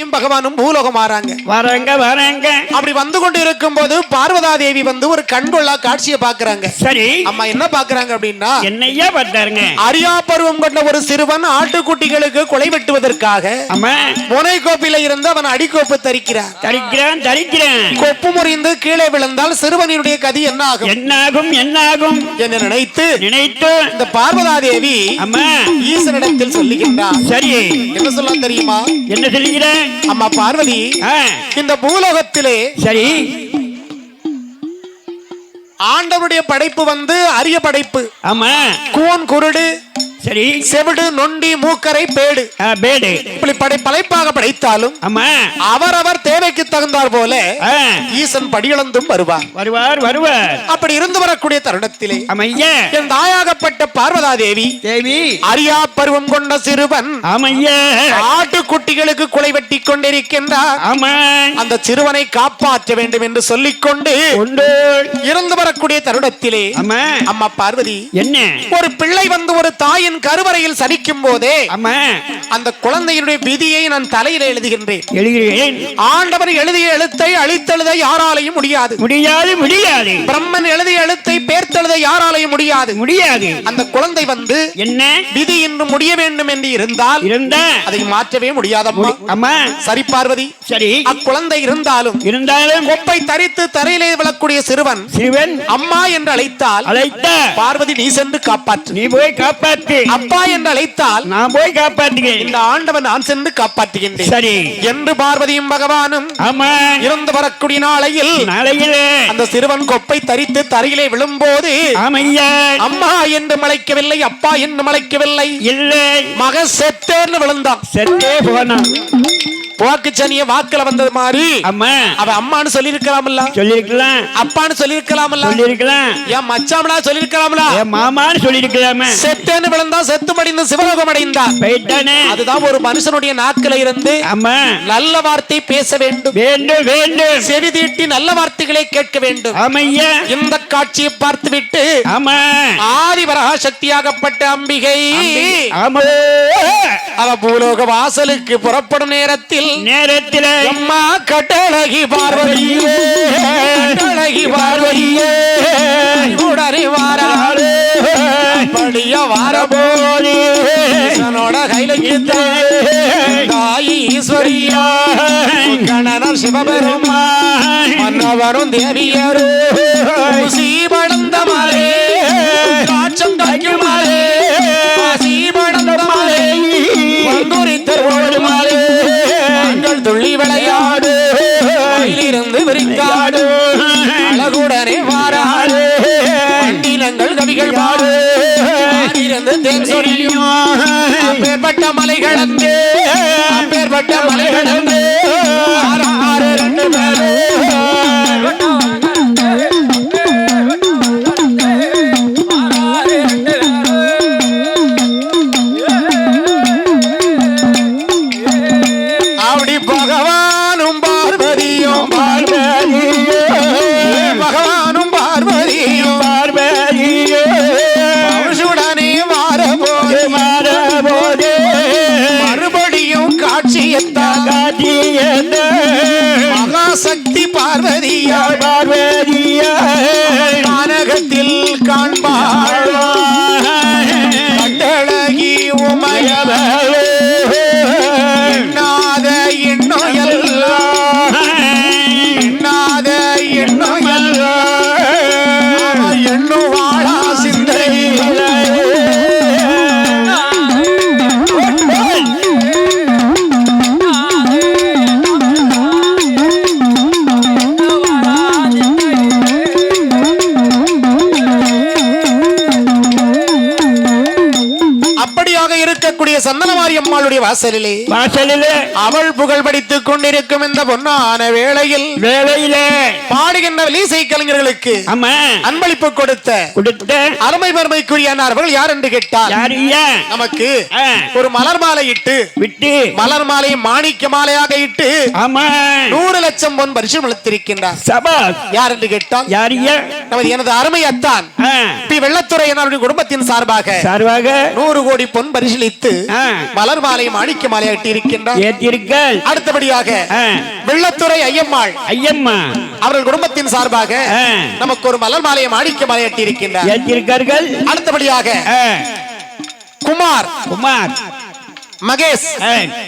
பார்வதியும் பகவானும் பூலோகம் வராங்க. அப்படி வந்து கொண்டு இருக்கும் போது பார்வதா தேவி வந்து ஒரு கண்கொள்ளா காட்சியை பாக்குறாங்க. சரி, அம்மா என்ன பாக்குறாங்க அப்படின்னா, என்னையா பார்த்தாருங்க? அரியா பருவம் கொண்ட ஒரு சிறுவன் ஆட்டுக்குட்டிகளுக்கு கொலை வெட்டுவதற்காக முனை கோப்பில இருந்து அவன் அடிக்கோப்பு தரிக்கிறான். கொப்பு முறிந்து கீழே விழுந்தால் சிறுவனுடைய கதி என்ன ஆகும்? என்ன நினைத்து இந்த பார்வதா தேவி ஈசனிடத்தில் சொல்லுகின்றார். சரி, என்ன சொல்ல தெரியுமா? என்ன சொல்லுகிறேன்? அம்மா பார்வதி, இந்த பூலோகத்திலே சரி ஆண்டவருடைய படைப்பு வந்து அரிய படைப்பு. ஆமா, கூன் குருடு, சரி செவிடு, நொண்டி, மூக்கரை, பேடு இப்படி படைப்பாக படைத்தாலும் அவரவர் தேவைக்கு தகுந்தார் போல ஈசன் படியிழந்தும் வருவார். அப்படி இருந்து வரக்கூடிய தருணத்திலே என் தாயாகப்பட்ட பார்வதா தேவி அரியா பருவம் கொண்ட சிறுவன் ஆட்டுக்குட்டிகளுக்கு குலை வெட்டி கொண்டிருக்கின்றார். அந்த சிறுவனை காப்பாற்ற வேண்டும் என்று சொல்லிக்கொண்டு இருந்து வரக்கூடிய தருணத்திலே அம்மா பார்வதி, என்ன ஒரு பிள்ளை வந்து ஒரு தாயின் கருவறையில் சனிக்கும் போதே அந்த குழந்தையினுடைய விதியை நான் தலையில எழுதுகின்றேன். ஆண்டவர் எழுதிய எழுத்தை அழித்தெழுத யாராலையும் முடியாது. பிரம்மன் எழுதிய எழுத்தை பேர்த்தெழுத யாராலையும் முடியாது. அந்த குழந்தை வந்து என்ன விதி இன்று முடிய வேண்டும் என்று இருந்தால் அதை மாற்றவே முடியாதம்மா. சரி பார்வதி, சரி அக்குழந்தை இருந்தாலும் கொப்பை தரித்து தரையிலே விழக்கூடிய சிறுவன் அம்மா என்று அழைத்தால் பார்வதி நீ சென்று காப்பாற்று, நீ போய் காப்பாற்று. அப்பா என்று அழைத்தால் நான் போய் காப்பாற்றுகிறேன். இந்த ஆண்டவன் நான் சென்று காப்பாற்றுகின்றேன். சரி என்று பார்வதியும் பகவானும் இருந்து வரக்கூடிய நாளையில் அந்த சிறுவன் கொப்பை தரித்து தரையிலே விழும்போது அம்மா என்று மலைக்கவில்லை, அப்பா என்று மலைக்கவில்லை, இல்லை மக செத்தேன்னு விழுந்தான். செத்தே போனான். போக்கு சனிய வாக்குல வந்தது மாதிரி அவ அம்மான்னு சொல்லி இருக்கலாம்ல, அப்பான்னு சொல்லி இருக்கலாம்ல, என் மச்சாமனா சொல்லி இருக்கலாம்ல, மாமான்னு சொல்லி இருக்கலாமே. செத்தேன்னு விழுந்தா செத்து மடிந்து சிவலோகம் அடைந்தான். அதுதான் ஒரு மனுஷனுடைய நாட்கள இருந்து நல்ல வார்த்தை பேச வேண்டும், செவி தீட்டி நல்ல வார்த்தைகளை கேட்க வேண்டும். இந்த காட்சியை பார்த்துவிட்டு ஆதிவரா சக்தியாகப்பட்ட அம்பிகை அவ பூலோக வாசலுக்கு புறப்படும் நேரத்தில் அம்மா கட்டழகி பார்வதியே, கட்டழகி பார்வதியே உடனே வாராளே படிய வாரபோதே என்னோட கையில தாயி ஈஸ்வரியா கணனர் சிவபெருமா மன்னவரும் தேவியரோ சீபடந்த மாலே காட்சம் தைக்கும் மாலே சீபடந்த மாலே வந்தூரித்தரோடு மாலே துள்ளி விளையாடு இருந்து விரிக்காடு அழகுடனே வாராடு வண்டினங்கள் கவிகள் பாடு இருந்து தேன் சொல்லியும் அப்பேற்பட்ட மலைகள் அங்கே, அப்பேற்பட்ட மலைகள் அங்கே ரெண்டு பேரு மகாசக்தி பார்வதியா கானகத்தில் காண்பாள் கட்டழகி உமையவே எண்ணாத எண்ணோயல்லா எண்ணாத எண்ணோயல்லா எண்ணுவாளா சிந்தை சந்தனமாரி அம்மாளுடைய வாசலிலே அவள் புகழ் படித்துக் கொண்டிருக்கும் இந்த பொன்னான வேளையில் பாடுகின்ற இசை கலைஞர்களுக்கு அன்பளிப்பு கொடுத்த அருமை பெருமைக்குரிய அவர்கள் யார் என்று கேட்டால் நமக்கு ஒரு மலர் மாலை இட்டு விட்டு மலர் மாலை மாணிக்க மாலையாக இட்டு 100 லட்சம் பொன் பரிசு அளித்திருக்கின்றார். யார் என்று கேட்டால் நமது எனது அருமை அத்தான் பி வெள்ளத்துறை என்னுடைய குடும்பத்தின் சார்பாக 100 கோடி பொன் பரிசீலித்து மலர் மாலை மாணிக்க மாலையாட்டி இருக்கின்றார். ஏத்திருக்கள். அடுத்தபடியாக வெள்ளத்துறை ஐயம்மாள் ஐயம்மா அவர்கள் குடும்பத்தின் சார்பாக நமக்கு ஒரு மலர் மாலையை மாணிக்க மாலையாட்டி இருக்கின்றார். ஏத்திருக்கார்கள். அடுத்தபடியாக குமார் குமார் மகேஷ்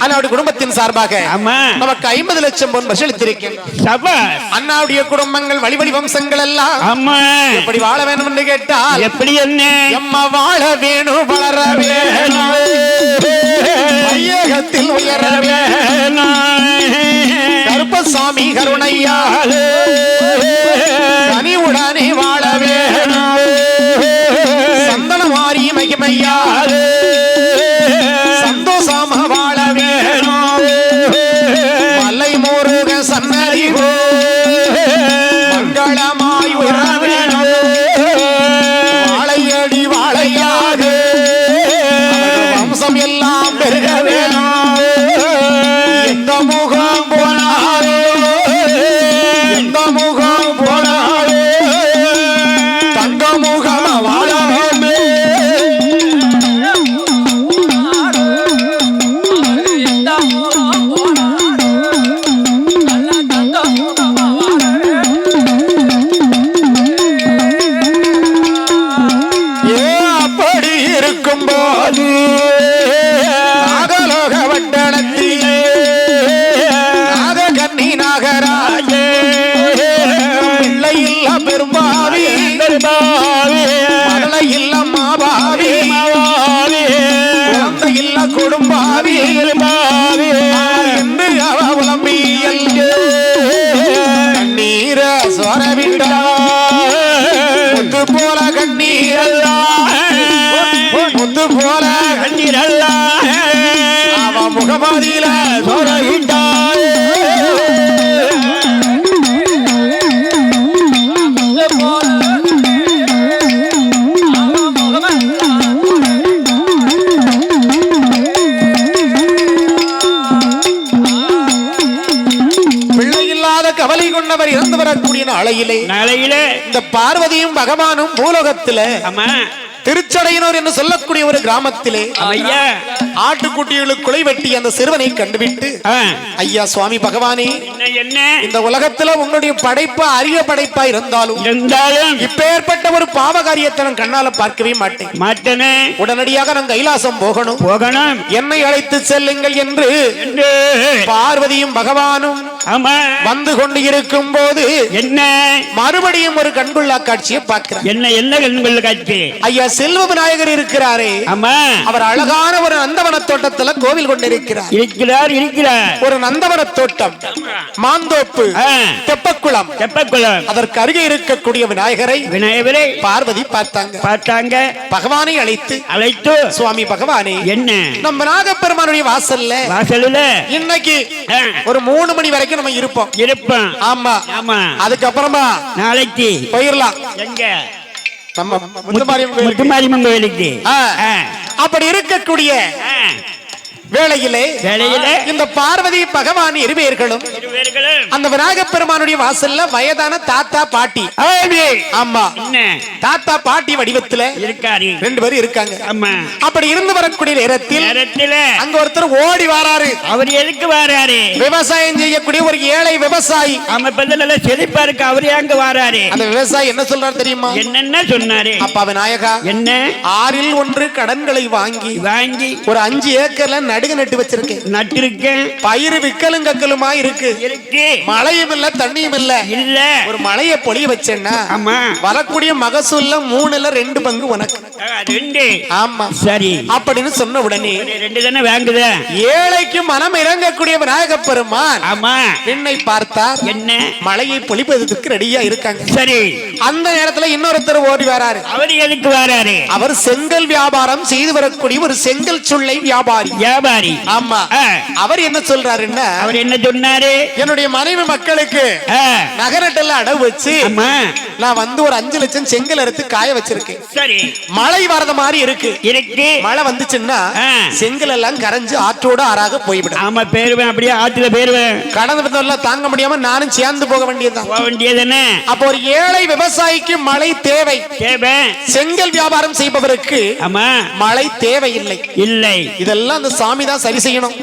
அண்ணாவுடைய குடும்பத்தின் சார்பாக நமக்கு 50 லட்சம் பொன் பரிசளித்திருக்கின்றார். அண்ணாவுடைய குடும்பங்கள் வழிவழி வம்சங்கள் எல்லாம் எப்படி வாழ வேண்டும் என்று கேட்டால் எப்படி என்ன எம்மா வாழ வேணும் வளர வேணும் வையகத்தில் உயர வேணும் கருப்பசாமி கருணையால் கனிவுடனே வாழ வேணும் சந்தனமாரி மகிமையால் சந்தோஷமா வாழ வேணும் மலை முருக சன்னதி மங்களமாய் உயர வேணும் வாழையடி வாழையாக வம்சம் எல்லாம் பெருக வேணும் எந்த முகம் போனாரோ எந்த முகம் போனாரோ தங்க முகம் வாழ கொடும்பாவி என்று அவலம்பியல் கண்ணீர சொரவிட்டா முத்து போல கண்ணீரல்ல முத்து போல கண்ணீரல்ல அவ முகமதியில சொரவிட்டா கவலை கொண்டவர் இறந்து வரக்கூடிய நாளையிலே இந்த பார்வதியும் பகவானும் பூலோகத்தில திருச்சடையனூர் என்று சொல்லக்கூடிய ஒரு கிராமத்திலே ஆட்டுக்குட்டிகளுக்கு குலை வெட்டி அந்த சிறுவனை கண்டுவிட்டு ஐயா சுவாமி பகவானே இந்த உலகத்துல உங்களுடைய படைப்பு அரிய படைப்பா இருந்தாலும் இப்பேற்பட்ட ஒரு பாவ காரியத்தை நான் கண்ணால பார்க்கவே மாட்டேன். உடனடியாக நான் கைலாசம் போகணும் என்னை அழைத்து செல்லுங்கள் என்று பார்வதியும் பகவானும் வந்து கொண்டு இருக்கும் போது என்ன மறுபடியும் ஒரு கண்கொள்ளா காட்சியை பார்க்கிறார். என்ன கண்கொள்ள காட்சி? ஐயா செல்வ விநாயகர் இருக்கிறாரே அவர் அழகான ஒரு நந்தவன தோட்டத்துல கோவில் கொண்டிருக்கிறார். ஒரு நந்தவன தோட்டம், மாந்தோப்பு, தெப்பக்குளம். அதற்கு அருகே இருக்கக்கூடிய விநாயகரை பார்வதி பார்த்தாங்க. பகவானை அழைத்து சுவாமி பகவானே என்ன நம்ம நாகப்பெருமானுடைய வாசல்ல இன்னைக்கு ஒரு 3 மணி வரைக்கும் நம்ம இருப்போம். ஆமா அதுக்கப்புறமா நாளைக்கு போயிடலாம். எங்க நம்ம முத்துமாரியம்மன் கோயிலுக்கு. அப்படி இருக்கக்கூடிய வேளையிலே இந்த பார்வதி பகவான் இருவேர்களும் அந்த விநாயகப் பெருமானுடைய வாசல்ல வயதான தாத்தா பாட்டி. ஆமா தாத்தா பாட்டி வடிவத்துல 2 பேரும் இருக்காங்க. அப்படி இருந்து வரக்கூடிய நேரத்தில் அங்க ஒருத்தர் ஓடி வராரு. அவர் எதுக்கு வராரு? விவசாயம் செய்யக்கூடிய ஒரு ஏழை விவசாயி. நல்ல செழிப்பா இருக்கு. அவர் எங்க வராரு? அந்த விவசாயி என்ன சொல்றாரு தெரியுமா? என்ன சொன்னாரு? அப்பா விநாயகா என்ன 6 1 கடன்களை வாங்கி ஒரு 5 ஏக்கர்ல நடுக நட்டு வச்சிருக்கேன். பயிறு விக்கலும் கக்கலுமா இருக்கு. மழையும் இல்ல தண்ணியும் இல்ல. ஒரு மழையை பொழிய வச்சேன்னா வரக்கூடிய மகசூல்ல 3ல 2 பங்கு உனக்கு. ஆமா சரி அப்படின்னு சொன்ன உடனே 2 தானே வாங்குத. ஏழைக்கு மனம் இறங்கக்கூடிய விநாயகப் பெருமான் என்னை பார்த்தார். என்ன மழையை பொழிப்பதற்கு ரெடியா இருக்காங்க. சரி அந்த நேரத்துல இன்னொருத்தர் ஓடி வராரு. அவர் எதுக்கு வராரு? அவர் செங்கல் வியாபாரம் செய்து வரக்கூடிய ஒரு செங்கல் சுள்ளை வியாபாரி. ஆமா அவர் என்ன சொல்றாருன்னா அவர் என்ன சொன்னாரு? என்னுடைய மனைவி மக்களுக்கு நகரட்டெல்லாம் அடவு வச்சு நான் வந்து ஒரு 5 லட்சம் செங்கல் எடுத்து காய வச்சிருக்கேன். சரி. மழை வரத மாதிரி இருக்கு. மழை வந்துச்சுன்னா செங்கல் எல்லாம் கரைஞ்சு ஆற்றோட ஆறாக போய்விடும். ஆமா, பேருவேன் அப்படியே ஆத்துல பேருவேன். கடந்த தாங்க முடியாம நானும் சேர்ந்து போக வேண்டியதுதான். போக வேண்டியதுன்னு. அப்போ ஒரு ஏழை விவசாயிக்கு மழை தேவை. செங்கல் வியாபாரம் செய்பவருக்கு மழை தேவையில்லை. இல்லை, இதெல்லாம் அந்த சாமி தான் சரி செய்யணும்.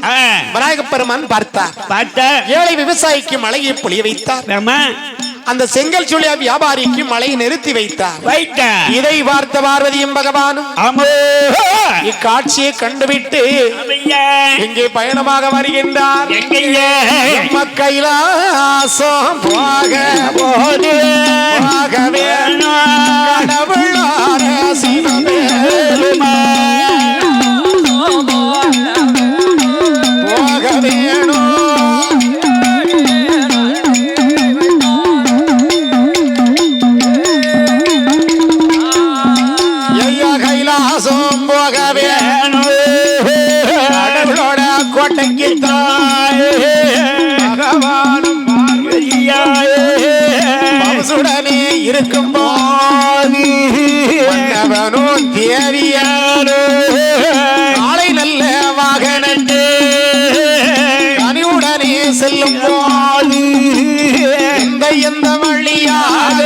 விநாயக பெருமான் பார்த்தார். ஏழை விவசாயிக்கு மழையை பொழிய வைத்தார். அந்த செங்கல் சூழிய வியாபாரிக்கு மழையை நிறுத்தி வைத்தார். இதை பார்த்த பார்வதியும் பகவானும் இக்காட்சியை கண்டுவிட்டு இங்கே பயணமாக வருகின்றார். கைலாசம் போக போது கடவுளார சிவபெருமா போக வேணும். கைலாசம் போக வேணும். கடவுளோட கோட்டைக்கு பகவானும் பார்வதியாயே இருக்கும் போது மன்னவனும் தேவியாரோ நாளை நல்ல வாகனத்து கனிவுடனே செல்லும் போது எந்த வழியாக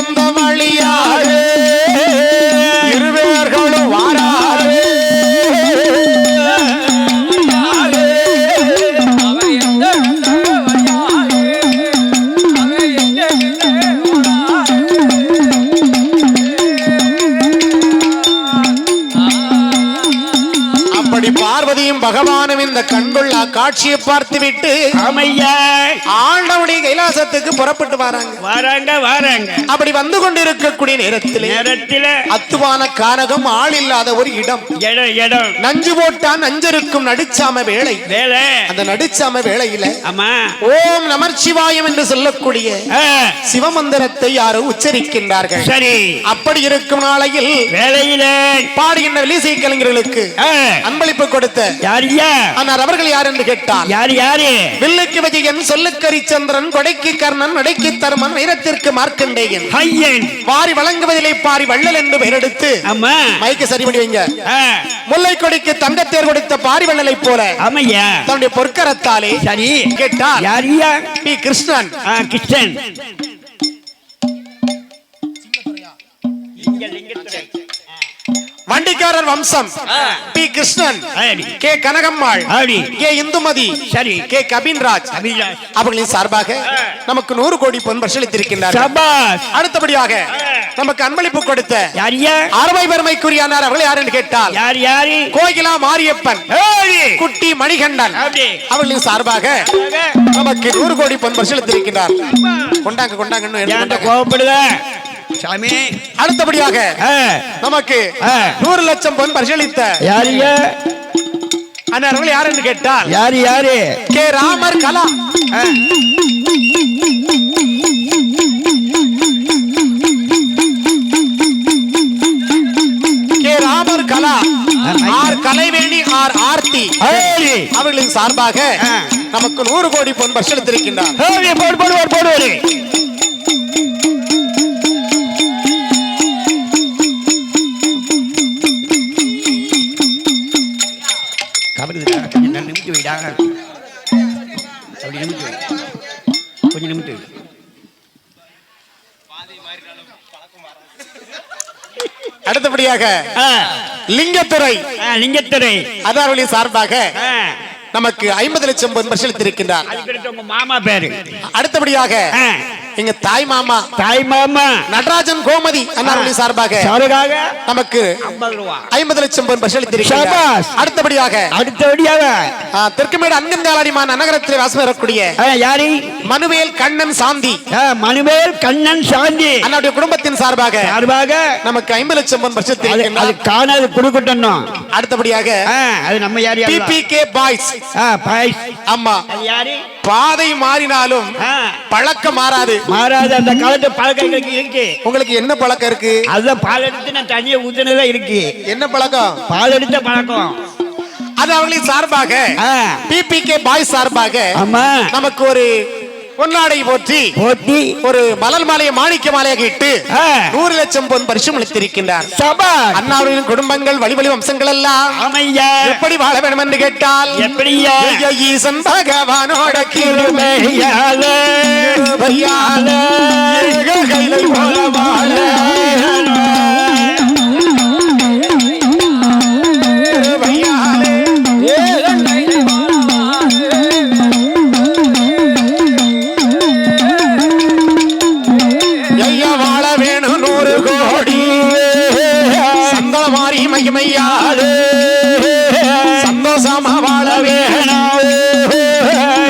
எந்த வழியாக இருவேர்களும் வாராரு. அப்படி பார்வதியும் பகவானும் இந்த கண்கொள்ளா காட்சியை பார்த்துவிட்டு ஆண்டவனுடைய கைலாசத்துக்கு புறப்பட்டு வராங்க. அப்படி வந்து கொண்டிருக்கக்கூடிய நேரத்தில் அத்துவான கானகம் ஆள் இல்லாத ஒரு இடம். நஞ்சு போட்டான் நஞ்சருக்கும் நடுச்சாம வேளை. அந்த நடுச்சாம வேளையில ஓம் நமச்சிவாயம் என்று சொல்லக்கூடிய சிவமந்திரத்தை யாரோ உச்சரிக்கின்றார்கள். சரி. அப்படி இருக்கும் நாளையில் வேளையில பாடுகின்ற வில்லிசை கலைஞர்களுக்கு அன்பளிப்பு கொடுத்த அவர்கள் யார் என்று கேட்டார். யாரு? வில்லுக்கு விஜயன், சொல்லுக்கு ஹரிச்சந்திரன், கொடைக்கு கர்ணன், நடைக்கு தர்மன், வீரத்திற்கு மார்க்கண்டேயன், வாரி வழங்குவதிலே பாரி வள்ளல் என்று பெயரெடுத்து மைக்கு சரி பண்ணி வைங்க. முல்லை கொடிக்கு தங்கத்தேர் கொடுத்த பாரி வள்ளலை போல தன்னுடைய பொற்கரத்தாலே சரி கேட்டார். பி கிருஷ்ணன். வண்டிக்காரர் வம்சம் P Krishnan, K Kanagammal, K Indumathi, K Kabinraj அவர்களின் சார்பாக நமக்கு 100 கோடி பொன் பரிசளித்திருக்கின்றார். அடுத்தபடியாக நமக்கு அன்பளிப்பு கொடுத்த அறுவை பெருமைக்குரியானார் அவர்கள் யார் என்று கேட்டால் கோகிலா மாரியப்பன், குட்டி மணிகண்டன் அவர்களின் சார்பாக நமக்கு 100 கோடி பொன் பரிசளித்திருக்கின்றார். கொண்டாங்க கோபப்படுத சாமி. அடுத்தபடியாக நமக்கு 100 லட்சம் பொன் பரிசளித்த அண்ணர்கள் யார் என்று கேட்டால் யாரு? கே ராமர் கலா. கே ராமர் கலா, ஆர் கலைவேணி, ஆர் ஆர்த்தி அவர்களின் சார்பாக நமக்கு 100 கோடி பொன் பரிசளித்திருக்கின்றார். போடுவார். அடுத்தபடியாக லிங்கத்துறை அதாவளி சார்பாக நமக்கு 50 லட்சம் பொன் பரிசளித்திருக்கின்றார். மாமா பேரு. அடுத்தபடியாக எங்க தாய் மாமா நடராஜன் கோமதி அண்ணாவளி சார்பாக நமக்கு 50 லட்சம் பொன் பரிசளித்திருக்கின்றார். அடுத்தபடியாக தெற்குமேடு அங்கந்தாளாடிமான் நகரத்தில் வாசம் வரக்கூடிய மனுவேல் கண்ணன் சாந்தி அண்ணாவுடைய குடும்பத்தின் சார்பாக நமக்கு 50 லட்சம் பொன் பரிசளித்திருக்கின்றார். அடுத்தபடியாக PPK பாய்ஸ். ஆமா, பாதை மாறினாலும் பழக்கம் மாறாது. அந்த காலத்து பழக்கங்களுக்கு இருக்கு. உங்களுக்கு என்ன பழக்கம் இருக்கு? அதுதான் பால் எடுத்து நான் தனியா ஊத்துனதா இருக்கு. என்ன பழக்கம்? பால் எடுத்த பழக்கம். அது அவர்களின் சார்பாக பிபிகே பாய் சார்பாக நமக்கு ஒரு பொன்னாடை போற்றி ஒரு மலர் மாலையை மாணிக்க மாலையாக இட்டு 100 லட்சம் பொன் பரிசும் அளித்திருக்கின்றார். அண்ணாவின் குடும்பங்கள் வழி வம்சங்கள் எல்லாம் எப்படி வாழ வேண்டும் என்று கேட்டால் ஈசன் பகவானோட கிருபையால சந்தோஷமா வாழ வேணும்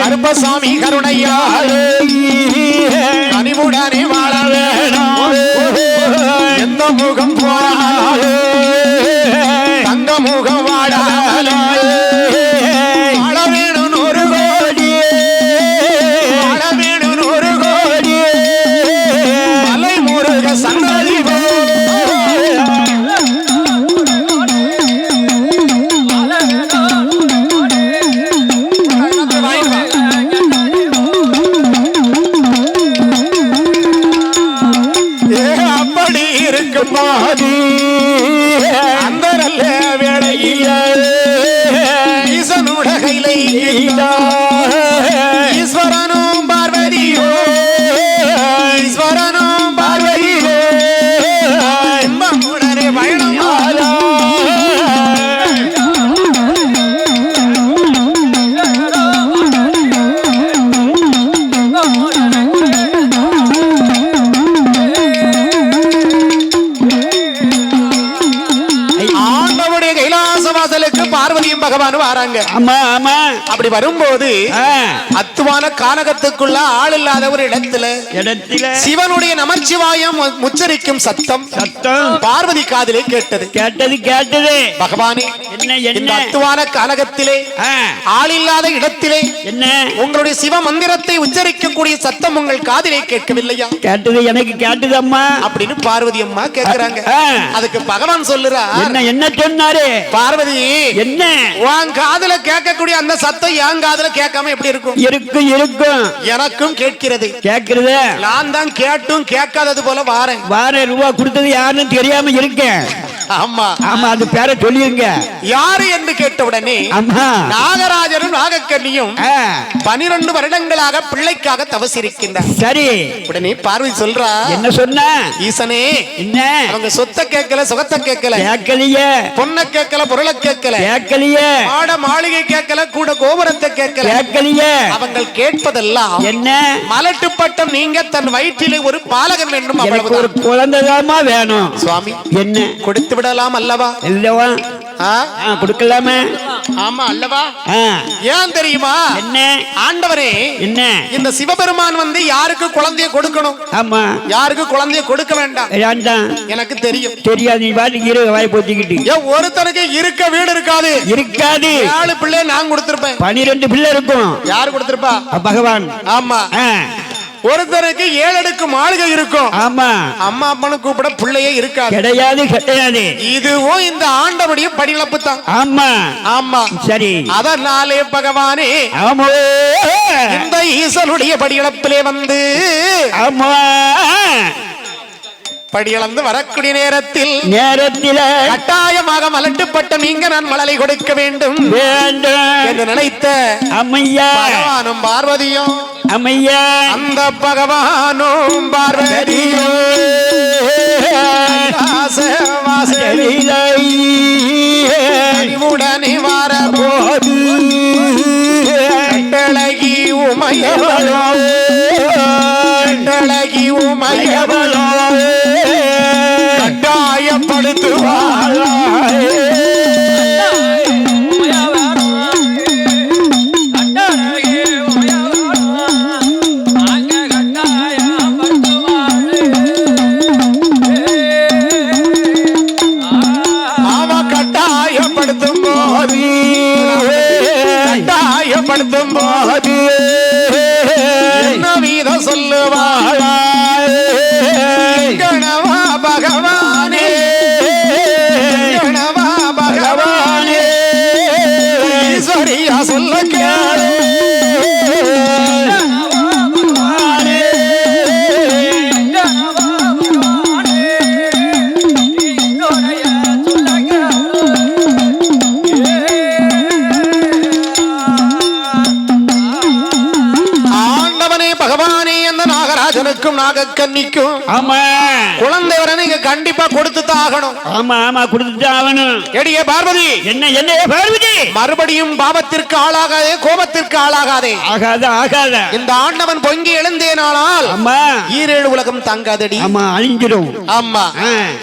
கருப்பசாமி கருணையாலே கனிவுடனே வாழ வேணும் எந்த முகம் போனாலே தங்க முகம் வாழாலே வாழ வேணும் 100 கோடி வாழ வேணும் 100 கோடி மலை முருக சன்னதி அந்த நல்ல வேளையில ஈசனுட கையிலை ஈஸ்வரனும் பார்வதியோ ஈஸ்வரனும் பார்வதியோ இன்பமுடனே பயணம் பார்வதியும் பகவானும் வராங்க. அப்படி வரும்போது அத்துவான கானகத்துக்குள்ள ஆள் இல்லாத ஒரு இடத்துல சிவனுடைய நமச்சிவாயம் உச்சரிக்கும் சத்தம் பார்வதி காதிலே கேட்டது. பகவானே, இந்த அத்துவான கானகத்திலே ஆள் இல்லாத இடத்திலே உங்களுடைய சிவ மந்திரத்தை உச்சரிக்கக்கூடிய சத்தம் உங்கள் காதிலே கேட்கவில்லையா? கேட்டது, எனக்கு கேட்டது அம்மா அப்படின்னு பார்வதி அம்மா கேட்கிறாங்க. அதுக்கு பகவான் சொல்லுறா, என்ன சொன்னாரு? பார்வதி, என்ன உன் காதுல கேட்கக்கூடிய அந்த சத்தம் என் காதுல கேட்காம எப்படி இருக்கும்? இருக்கும். எனக்கும் கேட்கிறது. நான் தான் கேட்டும் கேட்காதது போல வாரேன். ரூபா கொடுத்தது யாருன்னு தெரியாம இருக்கேன். ஆமா ஆமா, அது பேரை சொல்லிருங்க. யாரு என்று கேட்டவுடனே நாகராஜனும் நாகக்கண்ணியும் 12 வருடங்களாக பிள்ளைக்காக தவசிருக்கின்றார். சரி. உடனே பார்வதி சொல்றா, என்ன சொன்ன? ஈசனே, என்ன அவங்க சொத்தை கேட்கல, சுகத்தை கேட்கல, பொண்ணை கேட்கல, பொருளை கேட்கல, மாட மாளிகை கேட்கல, கூட கோபுரத்தை கேட்கல. அவங்க கேட்பதெல்லாம் என்ன? மலட்டு பட்டம் நீங்க தன் வயிற்றிலே ஒரு பாலகன் வேண்டும், ஒரு குழந்தைதாமா வேணும். சுவாமி, என்ன கொடுத்து விடலாம் அல்லவா? இல்லவா? கொடுக்கலாமே. ஆமா அல்லவா? ஏன் தெரியுமா? என்ன ஆண்டவரே, என்ன இந்த சிவபெருமான் வந்து யாருக்கு குழந்தையை கொடுக்கணும், ஆமா யாருக்கு குழந்தையை கொடுக்க வேண்டாம் எனக்கு தெரியும். தெரியாது. நீ பாட்டுக்கு இரு, வாய் போத்திக்கிட்டு. ஒருத்தருக்கு இருக்க வீடு இருக்காது. 4 பிள்ளை நான் கொடுத்திருப்பேன். 12 பிள்ளை இருக்கும். யாரு கொடுத்திருப்பா? பகவான். ஆமா. ஒருத்தருக்கு 7 அடுக்கு மாளிகை இருக்கும். ஆமா. அம்மா அப்பனு கூப்பிட பிள்ளையே இருக்காது. கிடையாது. இதுவும் இந்த ஆண்டவனுடைய படியிழப்பு தான். ஆமா ஆமா. சரி. அதனாலே பகவானே, இந்த ஈசனுடைய படியிழப்பிலே வந்து படியிழந்து வரக்கூடிய நேரத்தில் கட்டாயமாக மலட்டுப்பட்ட நீங்க நான் மலரை கொடுக்க வேண்டும் என்று நினைத்த பகவானும் பார்வதியும் அந்த பகவானும் பார்வதியும் உடனே வரபோது கட்டழகி உமையவளோ கட்டாயப்படுத்துவாள். கட்டாயப்படுத்தும் போது என்ன வீதம் சொல்லுவாள்? கணவா பகவானே, கணவா பகவானே, பகவானே அந்த நாகராஜனுக்கும் நாகக்கன்னிக்கும் ஆமா குழந்தை வர நீங்க கண்டிப்பா கொடுத்துதான் ஆகணும். ஆமா ஆமா கொடுத்துட்டு ஆகணும். எடியே பார்வதி, என்ன என்ன பார்வதி, மறுபடியும் பாவத்திற்கு ஆளாகாதே, கோபத்திற்கு ஆளாகாதே. ஆகாத ஆகாத. இந்த ஆண்டவன் பொங்கி எழுந்தேனானால் ஆமா ஈரேழு உலகம் தாங்காதடி. ஆமா அழிஞ்சிடும். ஆமா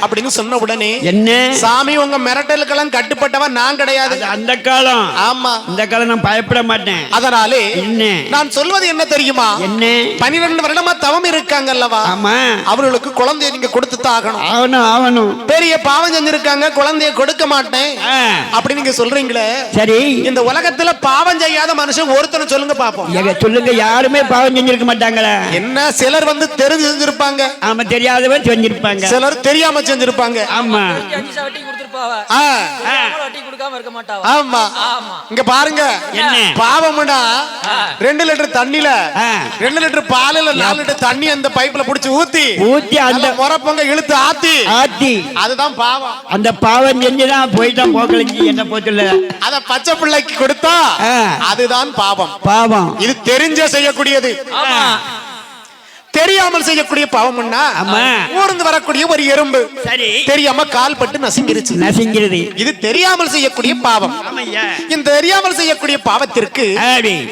அப்படின்னு சொன்ன உடனே என்ன சாமி உங்க மிரட்டலுக்கெல்லாம் கட்டுப்பட்டவன் நான் கிடையாது. அந்த காலம். ஆமா இந்த காலம் நான் பயப்பட மாட்டேன். அதனாலே என்ன நான் சொல்வது என்ன தெரியுமா? என்ன 12 வருடமா தவம் இருக்காங்க அல்லவா, ஆமா அவர்களுக்கு குழந்தைய நீங்க கொடுத்துதான் ஆகணும். ஆகணும் ஆகணும். பெரிய பாவம் செஞ்சிருக்காங்க, குழந்தைய கொடுக்க மாட்டேன் அப்படி நீங்க சொல்றீங்களே. சரி, இந்த உலகத்துல பாவம் செய்யாத மனுஷன் ஒருத்தனை சொல்லுங்க பாப்போம். சொல்லுங்க, யாருமே பாவம் செஞ்சிருக்க மாட்டாங்களா? என்ன சிலர் வந்து தெரிஞ்சு செஞ்சிருப்பாங்க, ஆமா தெரியாதவன் செஞ்சிருப்பாங்க, சிலர் தெரியாம செஞ்சிருப்பாங்க. ஆமா ஆமா இங்க பாருங்க, என்ன பாவம்டா 2 லிட்டர் தண்ணில 2 லிட்டர் பாலில் 4 லிட்டர் தண்ணி அந்த பைப்ல புடிச்சு ஊத்தி அந்த முறப்பங்க இழுத்து ஆத்தி அதுதான் பாவம். அந்த பாவம் செஞ்சுதான் போயிட்டான் போக்கலைக்கு என்ன போச்சுல. அத பச்சை பிள்ளைக்கு கொடுத்தா அதுதான் பாவம். பாவம் இது தெரிஞ்ச செய்யக்கூடியது. தெரியாமல் செய்யக்கூடிய பாவம்னா ஊர்ந்து வரக்கூடிய ஒரு எறும்பு தெரியாம கால் பட்டு நசுங்கிருச்சு. இது தெரியாமல் செய்யக்கூடிய பாவம். இந்த தெரியாமல் செய்யக்கூடிய பாவத்திற்கு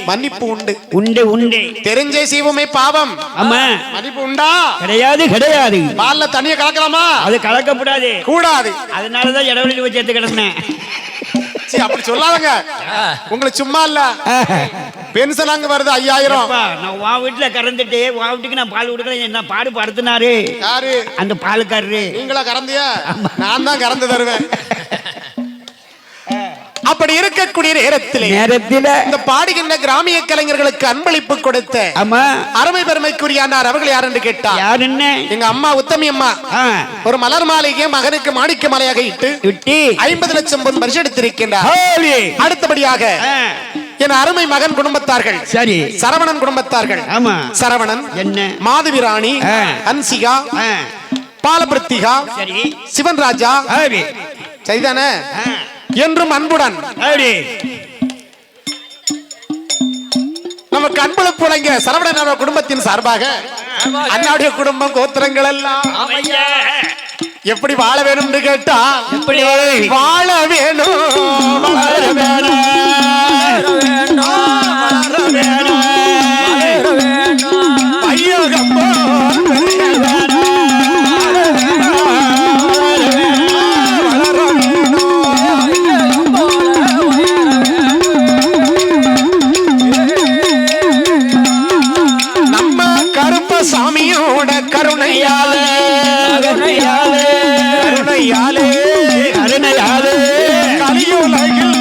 மன்னிப்பு உண்டு உண்டு உண்டு. தெரிஞ்சே செய்வோமே பாவம், மன்னிப்பு உண்டா? கிடையாது கிடையாது. பால்ல தண்ணிய கலக்கலாமா? அது கலக்கப்படாது கூடாது. அதனாலதான் இடவெளி வச்சு எடுத்து கிடந்தேன். அப்படி சொல்லாதங்க, உங்களுக்கு சும்மா இல்ல பென்ஷன் அங்க வருது 5000. நான் உன் வீட்டுல கறந்துட்டு உன் வீட்டுக்கு நான் பால் கொடுக்கல, என்ன பாடு படுத்தினாரு யாரு? அந்த பாலுக்காரரு. நீங்களா கறந்தியா? நான் தான் கறந்து தருவேன். அப்படி இருக்கக்கூடிய நேரத்தில் இந்த பாடுகின்ற கிராமிய கலைஞர்களுக்கு அன்பளிப்பு கொடுத்த அருமை பெருமைக்குரிய அவர்கள் யார் என்று கேட்டார். எங்க அம்மா உத்தமி அம்மா ஒரு மலர் மாளிகை மகனுக்கு மாணிக்க மாலையாக இட்டு 50 லட்சம் பொன் பரிசு எடுத்திருக்கின்றார். அடுத்தபடியாக என் அருமை மகன் குடும்பத்தார்கள், சரி சரவணன் குடும்பத்தார்கள், சரவணன் என்ன மாதவி ராணி, ஹன்சிகா, பாலபிருத்திகா, சிவன் ராஜா, சரிதானே என்றும் அன்புடன் நமக்கு அன்பளிப்பு வழங்கிய சரவணன் குடும்பத்தின் சார்பாக அண்ணாவுடைய குடும்பம் கோத்திரங்கள் எல்லாம் எப்படி வாழ வேணும் கேட்டா, எப்படி வாழ வேணும் சாமியோட கருணையாலே கருணையாலே கருணையாலே கலியுலகில்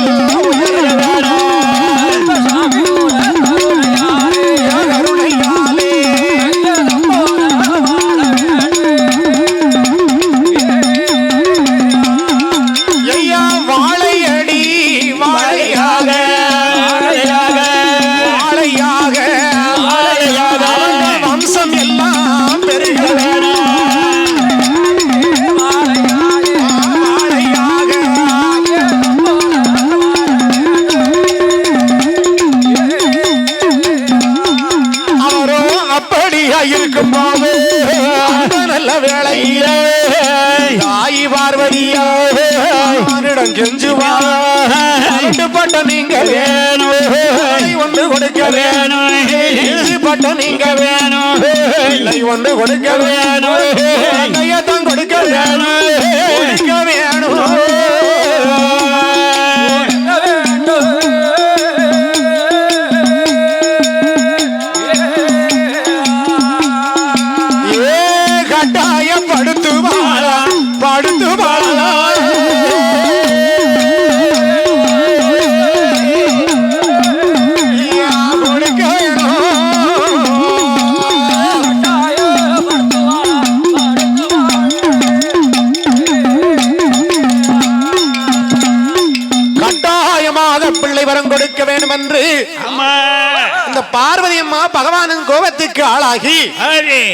கருணையாலே ஐயா வாழையடி வாழையாக இருக்கும் போது நல்ல வேளையில தாய் பார்வதியிடம் கெஞ்சுவாட்ட நீங்க வேணும், ஒன்று கொடுக்க வேணும், பட்ட நீங்க வேணும், இல்லை ஒன்று கொடுக்க வேணும், கையத்தான் கொடுக்க வேணும், கொடுக்க வேணும். கொடுக்க வேண்டும் என்று இந்த பார்வதி அம்மா பகவானின் கோபத்துக்கு ஆளாகி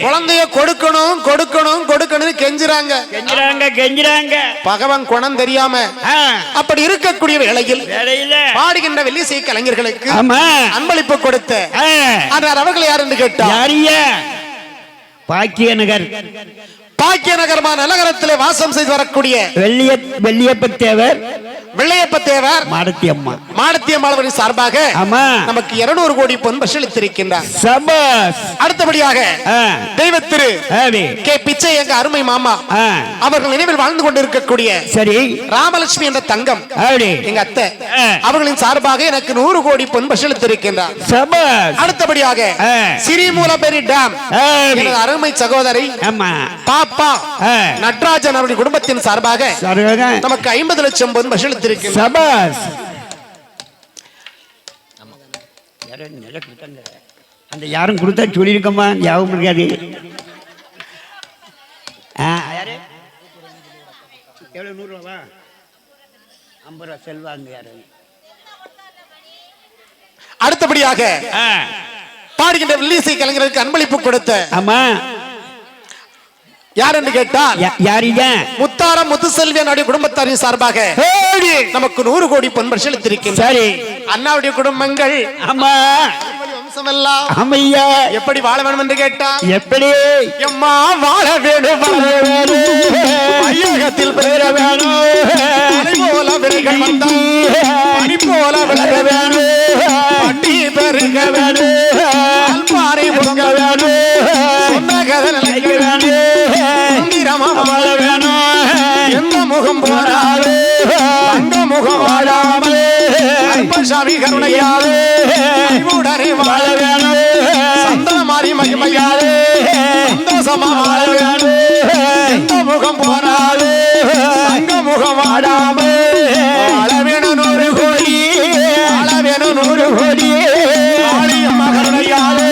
குழந்தைய கொடுக்கணும் கொடுக்கணும் கொடுக்கணும் கெஞ்சுறாங்க. பகவான் குணம் தெரியாம அப்படி இருக்கக்கூடிய வேளையில் பாடுகின்ற வெள்ளிசை கலைஞர்களுக்கு அன்பளிப்பு கொடுத்த ஆனால் அவர்கள் யார் என்று கேட்டார். யாரியா? பாக்கிய நகர். பாக்கிய நகர் நகரத்திலே வாசம் செய்து வரக்கூடிய வெள்ளியப்ப தேவர், வெள்ளையப்ப தேவர், மாடத்தி அம்மா. மாடத்தி அம்மாவின் சார்பாக நமக்கு 200 கோடி பொன் பரிசளித்திருக்கின்றார். சபாஸ். அடுத்தபடியாக தெய்வ திரு கே பிச்சை எங்க அருமை மாமா அவர்கள் நினைவில் வாழ்ந்து கொண்டிருக்கக்கூடிய சரி ராமலட்சுமி என்ற தங்கம் எங்க அத்தை அவர்களின் சார்பாக எனக்கு 100 கோடி பொன் பரிசளித்திருக்கின்றார். சபாஸ். அடுத்தபடியாக சிறிமூலபெரி டேம் எனது அருமை சகோதரி பாப்பா நட்ராஜன் அவருடைய குடும்பத்தின் சார்பாக நமக்கு 50 லட்சம் பொன் பரிசளித்திருக்கின்றார். சபாஸ். அந்த யாரும் கொடுத்தா சொல்லியிருக்கமா ஞாபகம் இருக்காது. எவ்வளவு 100 ரூபா 50 ரூபா செல்வாங்க யாரு. அடுத்தபடியாக பாடுகின்ற வில்லிசை கலைஞருக்கு அன்பளிப்பு கொடுத்த ஆமா யார் என்று கேட்டால் யாரிங்க? முத்தாரம் முத்துசெல்வி அண்ணாவுடைய குடும்பத்தாரின் சார்பாக நமக்கு 100 கோடி பொன் பரிசளித்திருக்கின்றனர். சரி அண்ணாவுடைய குடும்பங்கள் ஆமா வம்சமெல்லாம் ஆமையா எப்படி வாழ வேண்டும் என்று கேட்டால் எப்படி எம்மா வாழ வேணும் ஐயகத்தில் பெற வேணும் பனி போல விளைகள் வந்தால் பனி போல விளைய வேணும் பட்டி பெருக வேணும் பாறை பொங்க வேணும் சொன்ன கதை நிலைக்க வேணும் வாழ வேணும் எந்த முகம் போடாது அந்த முகம் வாழாமல் சாமி கருணையாலே உடனே வாழ வேணும் சந்தன மாறி மகிமையாலே சந்தோஷமா வாழ வேணும் எந்த முகம் போடாது அங்க முகம் வாழாமல் வாழ வேணும் 100 கோடி வாழ வேணும் 100 கோடி வாழியம்மா கருணையாலே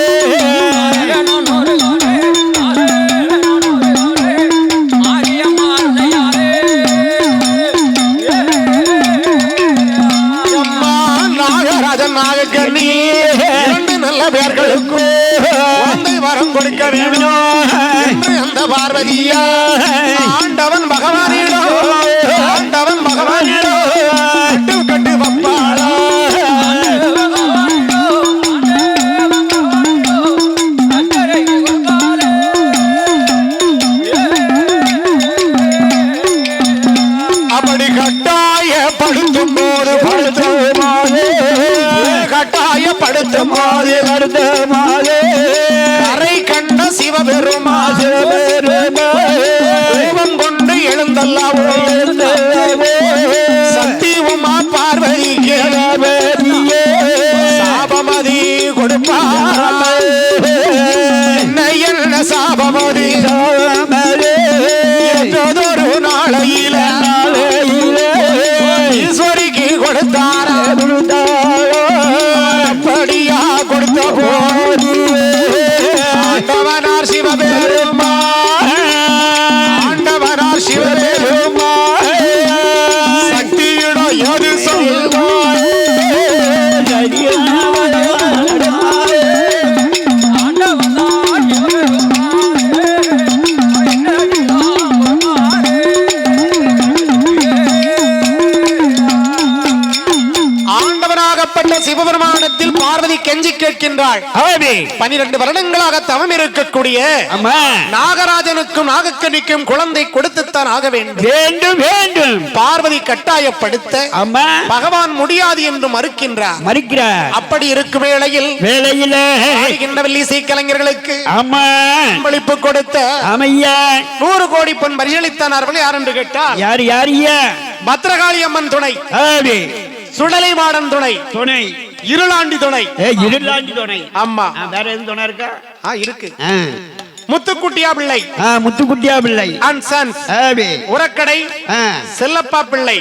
நாகக்கண்ணி 2 நல்ல பேர்களுக்கும் வந்து வரம் கொடுக்க வேண்டும் என்று அந்த பார்வதியா ஆண்டவன் பகவானிடோ ஆண்டவன் பகவானிடோ கட்டு கட்டு பப்பாளா அப்படி கட்டாயப்படுத்தும் போது படுத்துமாறு கட்டாயப்படுத்தும் போது வருத்தமாறு கரை கண்ட சிவபெருமான் ரூபம் கொண்டு எழுந்தல்லாவோ சத்தியமா பார்வதி சாபமதி கொடுப்பார் என்ன சாபமதி என்றதொரு நாளையில ஈஸ்வரிக்கு கொடுத்தார படியா கொடுத்த போது ஆண்டவனார் சிவபெருமான் ஆண்டவனார் சிவபெருமான் சக்தியிடம் எது சொல்வார் சிவபெருமானத்தில் பார்வதி கெஞ்சி கேட்கின்றாள். 12 வருடங்களாக தவம் இருக்கக்கூடிய நாகராஜனுக்கும் நாகக்கண்ணிக்கும் குழந்தை கொடுத்துத்தான் ஆக வேண்டும் வேண்டும். பார்வதி கட்டாயப்படுத்த பகவான் முடியாது என்று மறுக்கின்றார். அப்படி இருக்கும் வேளையில் வில்லிசை கலைஞர்களுக்கு அன்பளிப்பு கொடுத்த 100 கோடி பொன் பரிசளித்தார்கள். யார் என்று கேட்டால் யார்? பத்ரகாளி அம்மன் துணை, சுடலை மாடன் துணை, இருளாண்டி துணை. ஆமா வேற எதுவும் துணை இருக்கா? இருக்கு. முத்துக்குட்டியா பிள்ளை அண்ட் சன்ஸ் உரக்கடை செல்லப்பா பிள்ளை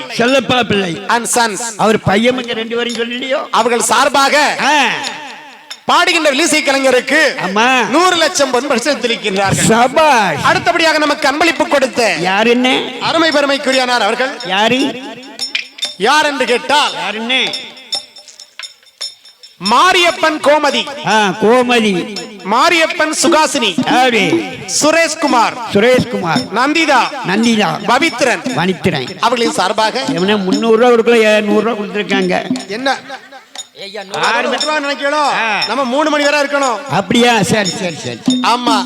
அண்ட் சன்ஸ். அவர் பையன் 2 பேரும் சொல்லியோ அவர்கள் சார்பாக பாடுகின்ற வில்லிசை கலைஞருக்கு 100 லட்சம் பொன் பரிசளித்திருக்கின்றார்கள். அடுத்தபடியாக நமக்கு அன்பளிப்பு கொடுத்த யாருன்னு அருமை பெருமைக்குரியானார் அவர்கள். யார் என்று கேட்டால் மாரியப்பன் கோமதி, மாரியப்பன் சுகாசினி, சுரேஷ்குமார், நந்திதா, பவித்ரன் அவர்களின் சார்பாக 300 ரூபாய் கொடுக்கல, 100 ரூபாய் கொடுத்திருக்காங்க. என்ன நினைக்கணும். நம்ம 3 மணி வரை இருக்கணும். அப்படியா? சரி சரி சரி. ஆமா.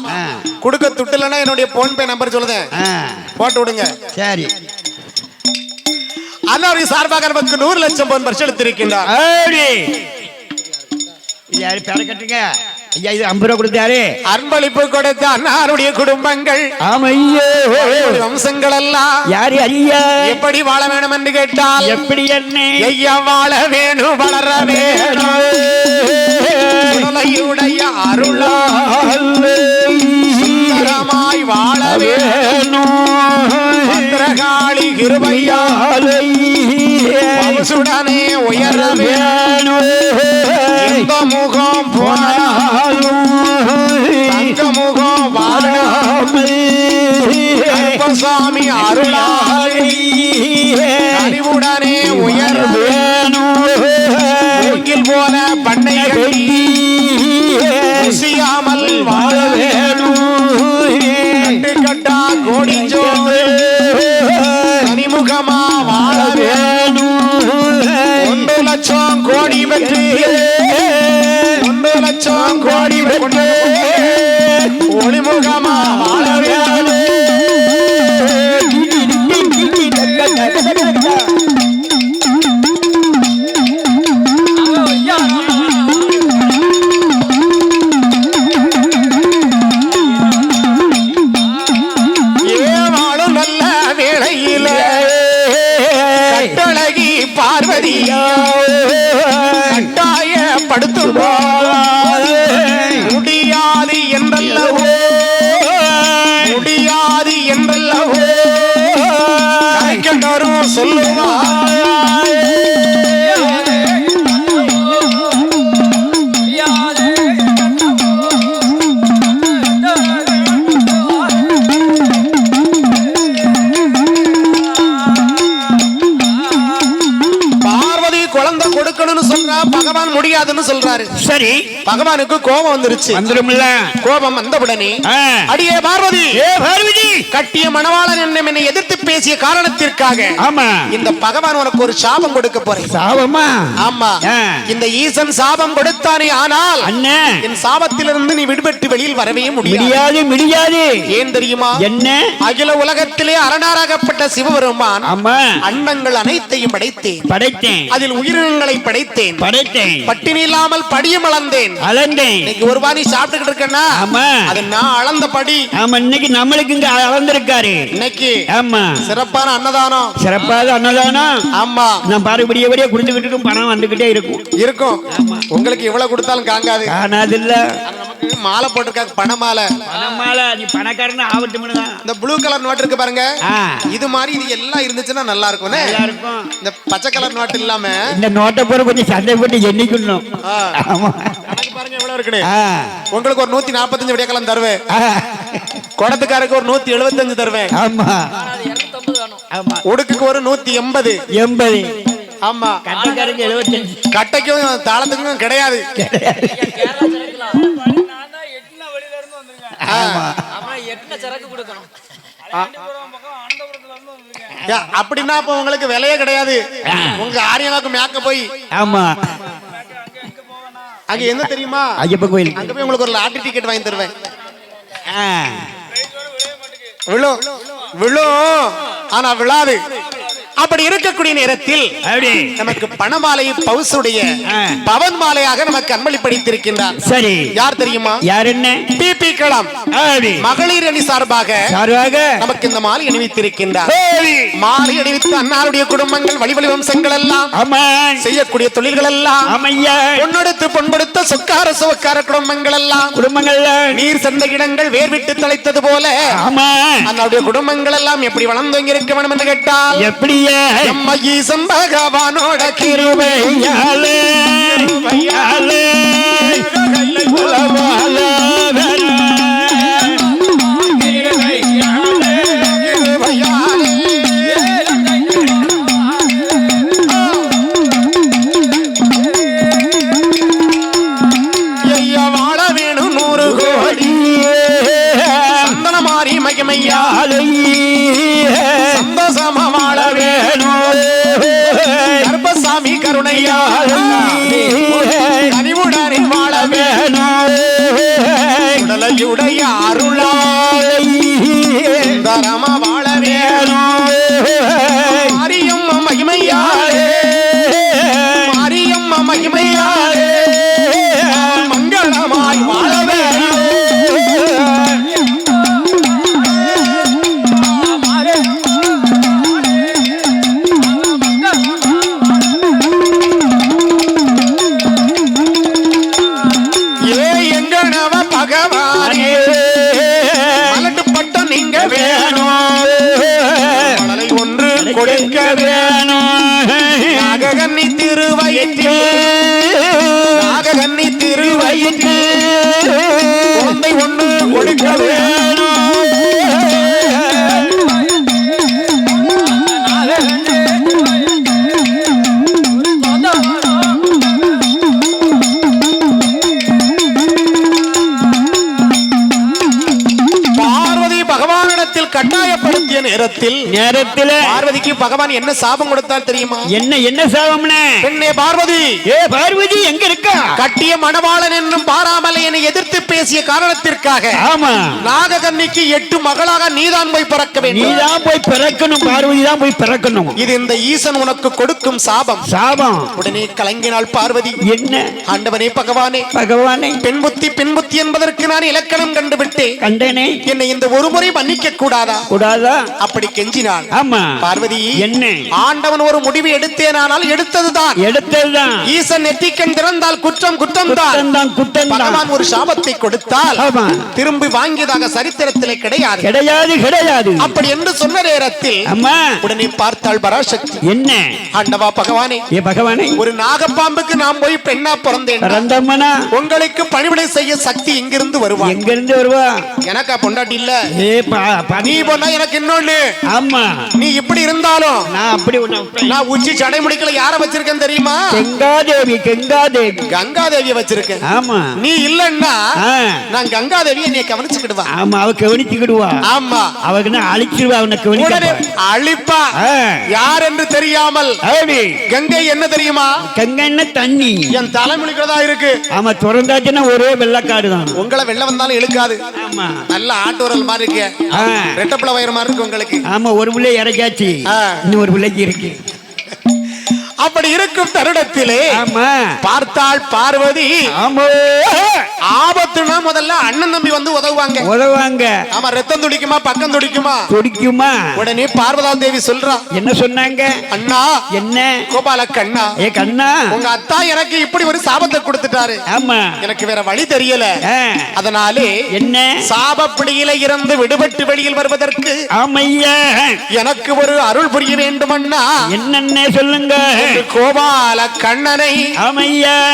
குடுக்க துட்டுலன்னா என்னுடைய போன் பே நம்பர் சொல்லுதேன், போட்டு விடுங்க. சரி. அண்ணாவுடைய சார்பாக நமக்கு 100 லட்சம் பொன் பரிசளித்திருக்கின்றார். யாரு பேர கட்டுங்க ஐயா? இது 50 ரூபா கொடுத்தாரு. அன்பளிப்பு கொடுத்த அண்ணாருடைய குடும்பங்கள், வம்சங்கள் எல்லாம் யாரு ஐயா எப்படி வாழ வேணும் என்று கேட்டால் எப்படி என்ன ஐயா வாழ வேணும், வளர வேணும், அருளால் சுந்தரமாய் வாழ வேணும், பத்திரகாளி கிருபையாலை சுடனே உயர வேணும், எந்த முகம் போனாலும் தங்க முகம் வாழாமல் சாமி அருளாலை அறிவுடனே உயர வேணும், மூங்கில் போல பண்ணை கட்டி ருசியாமல் வாழ வேணும், கட்டா கோடிஞ்சோறு தனிமுகமா வாழ வேணும், 1 லட்சம் கோடி வெற்றி 1 லட்சம் கோடி வெற்றி ஒளிமுகமா வாழ வேணும். பார்வதியா கட்டாயப்படுத்துவோ முடியாது என்றல்லவோ, முடியாது என்றல்லவோ கண்டரும் சொல்லுவா. பகவான் முடியாதுன்னு சொல்றாரு. சரி, பகவானுக்கு கோபம் வந்துருச்சு. வந்துரும்ல. கோபம் வந்தவுடனே அடியே பார்வதி, பார்வதி கட்டிய மணவாளன் என்னை எதிர்த்து பேசிய காரணத்திற்காக ஆமா இந்த பகவான் உனக்கு ஒரு சாபம் கொடுக்க போறேன். சாபமா? ஆமா. இந்த ஈசன் சாபம் கொடுத்தானே, ஆனால் அண்ணே என் சாபத்திலிருந்து நீ விடுபட்டு வெளியில் வரவே முடியாது. முடியாது. ஏன் தெரியுமா? என்ன? அகில உலகத்திலே அரணாராகப்பட்ட சிவபெருமான் ஆமா அண்டங்கள் அனைத்தையும் படைத்தேன். அதில் உயிரினங்களை படைத்தேன். பட்டினி இல்லாமல் படியும் அளந்தேன். இன்னைக்கு ஒரு வாரி சாப்பிட்டுக்கிட்டு இருக்கேன்னா அது நான் அளந்த படி. இன்னைக்கு நம்மளுக்கு இங்க அளந்திருக்காரு. இன்னைக்கு ஆமா சிறப்பான அன்னதானம். சிறப்பான அன்னதானம். ஆமா நான் பாரம்பரியபடியே குடிச்சுக்கிட்டு பணம் வந்துகிட்டே இருக்கும். உங்களுக்கு இவ்வளவு கொடுத்தாலும் காங்காது. காணாது இல்ல. மாலை போட்டிருக்காங்க, பணமாலை. நீ பணக்காரன் ஆவட்டும்னு தான். இந்த ப்ளூ கலர் நோட் இருக்கு பாருங்க, இது மாதிரி இது எல்லாம் இருந்துச்சுன்னா நல்லா இருக்கும். இந்த பச்சை கலர் நோட் இல்லாம இந்த நோட்டை போற கொஞ்சம் சண்டை போட்டு எண்ணிக்கணும். பாருங்க எவ்வளவு இருக்குன்னு. உங்களுக்கு ஒரு 145 விடியக்காலம் தருவேன். குடத்துக்காருக்கு ஒரு 175 தருவேன். ஆமா உடுக்குக்கு ஒரு 180. ஆமா கட்டைக்காருக்கு 75. கட்டைக்கும் தாளத்துக்கும் கிடையாது. அப்படின்னா இப்ப உங்களுக்கு விலையே கிடையாது. உங்க ஆரியனாக்கு மேக்க போய் ஆமா அங்க என்ன தெரியுமா, ஐயப்பன் கோயில். அங்க போய் உங்களுக்கு ஒரு லாட்டரி டிக்கெட் வாங்கி தருவேன். விழும் ஆனா விழாது. அப்படி இருக்கக்கூடிய நேரத்தில் நமக்கு பணமாலை பவுசுடைய பவன் மாலையாக நமக்கு அன்பளிப்பளித்திருக்கின்றார். சரி, யார் தெரியுமா? யார்? என்ன? பிபி களம் மகளிர் அணி சார்பாக நமக்கு இந்த மாலை அணிவித்திருக்கின்றார். மாலை அணிவித்து அன்னாருடைய குடும்பங்கள் வழிவழி வம்சங்கள் எல்லாம் செய்யக்கூடிய தொழில்கள் எல்லாம் பொன்னெடுத்து பொன்படுத்த சொக்கார சுவக்கார குடும்பங்கள் எல்லாம் நீர் சென்ற இடங்கள் வேர் விட்டு தலைத்தது போல அன்னாருடைய குடும்பங்கள் எல்லாம் எப்படி வளர்ந்து இருக்க வேண்டும் என்று கேட்டால் எப்படி ஈசன் பகவானோட கிருபையாலே வாழ வேணும் 100 கோடி சந்தன மாறி மகிமையாலே சந்தோஷமா வாழ வேணும். கருப்பசாமி கருணையா வேணும் உடலையுடைய அருளாய் தரம வாழ வேணும் மாரியம்மா மகிமையாளே மாரியம்மா மகிமையாளே மங்களமாய் வாழ வேணும் கொடுக்க வேணும் நாககன்னி திருவயிற்றில் நாககன்னி திருவயிற்றில் குழந்தை ஒன்று கொடுக்க வேணும் கட்டாயப்படுத்திய நேரத்தில் பார்வதிக்கு பகவான் என்ன சாபம் கொடுத்தால் தெரியுமா? என்ன சாபம்னே? பெண்ணே பார்வதி, பார்வதி எங்க இருக்கா? கட்டிய மணவாளன் என்னும் பாராமல் என்னை எதிர்த்து பேசிய காரணத்திற்காக ஆமா நாககன்னிக்கு 8 மகளாக நீதான் போய் பிறக்க வேண்டும். நீதான் போய் பிறக்கணும், பார்வதி தான் போய் பிறக்கணும். இது இந்த ஈசன் உனக்கு கொடுக்கும் சாபம். உடனே கலங்கினாள் பார்வதி. என்ன ஆண்டவனே பகவானே பெண் புத்தி என்பதற்கு நான் இலக்கணம் கண்டுவிட்டேன். கண்டேனே. என்னை இந்த ஒரு முறை மன்னிக்க கூடாதா? அப்படி கெஞ்சினாள். ஆமா பார்வதி, என்ன ஆண்டவன் ஒரு முடிவு எடுத்தேனானால் எடுத்ததுதான். ஈசன் நெற்றிக்கண் திறந்தால் குற்றம் தான். பகவான் ஒரு சாபத்தை கொடுத்தால் திரும்பி வாங்கியதாக சரித்திரத்திலே கிடையாது. அப்படி என்று சொன்ன நேரத்தில் உடனே பார்த்தாள் பராசக்தி. என்ன ஆண்டவா பகவானே, ஒரு நாகப்பாம்புக்கு நாம் போய் பெண்ணா பிறந்தேன். உங்களுக்கு பணிவிடை செய்ய சக்தி எங்கிருந்து வருவா? எனக்கா பொண்டாட்டி இல்ல, நீ பொண்ணா எனக்கு இன்னொன்னு. ஆமா, நீ இப்படி இருந்தாலும் நான் உச்சி சடை முடிக்கல யார வச்சிருக்கேன் தெரியுமா? கங்காதேவி வச்சிருக்கேன். ஆமா, நீ இல்லன்னா நான் கங்காதேவியை நீ கவனிச்சுக்கிடுவா. ஆமா, அவ கவனிச்சுக்கிடுவா. ஆமா, அவக்கு அழிச்சிருவா. அழிப்பா யார் என்று தெரியாமல். கங்கை என்ன தெரியுமா? கங்கை என்ன தண்ணி என் தலை முழிக்கிறதா இருக்கு. ஆமா, திறந்தாச்சுன்னா ஒரே வெள்ளக்காடு தான். உங்களை வெள்ளம் வந்தாலும் இழுக்காது. ஆமா, நல்ல ஆட்டோரல் மாதிரி இருக்கு. ரெட்டப்பள வயிறு மாதிரி இருக்கு உங்களுக்கு. ஆமா, ஒரு பிள்ளை இறக்காச்சு, இன்னும் ஒரு பிள்ளைக்கு இருக்கு. அப்படி இருக்கும் தருணத்திலே பார்த்தாள் பார்வதி. ஆபத்துனா முதல்ல அண்ணன் தம்பி வந்து உதவுவாங்க. ஆமா, ரத்தம் துடிக்குமா பக்கம் துடிக்குமா? உடனே பார்வதா தேவி சொல்றா. என்ன சொன்னாங்க? அண்ணா, என்ன கோபால கண்ணா, கண்ணா, உங்க அத்தா எனக்கு இப்படி ஒரு சாபத்தை கொடுத்துட்டாரு. ஆமா, எனக்கு வேற வழி தெரியல. அதனாலே என்ன சாபப்பிடியில இருந்து விடுபட்டு வெளியில் வருவதற்கு எனக்கு ஒரு அருள் புரிய வேண்டும் அண்ணா. என்னென்ன சொல்லுங்க. கோபால கண்ணனை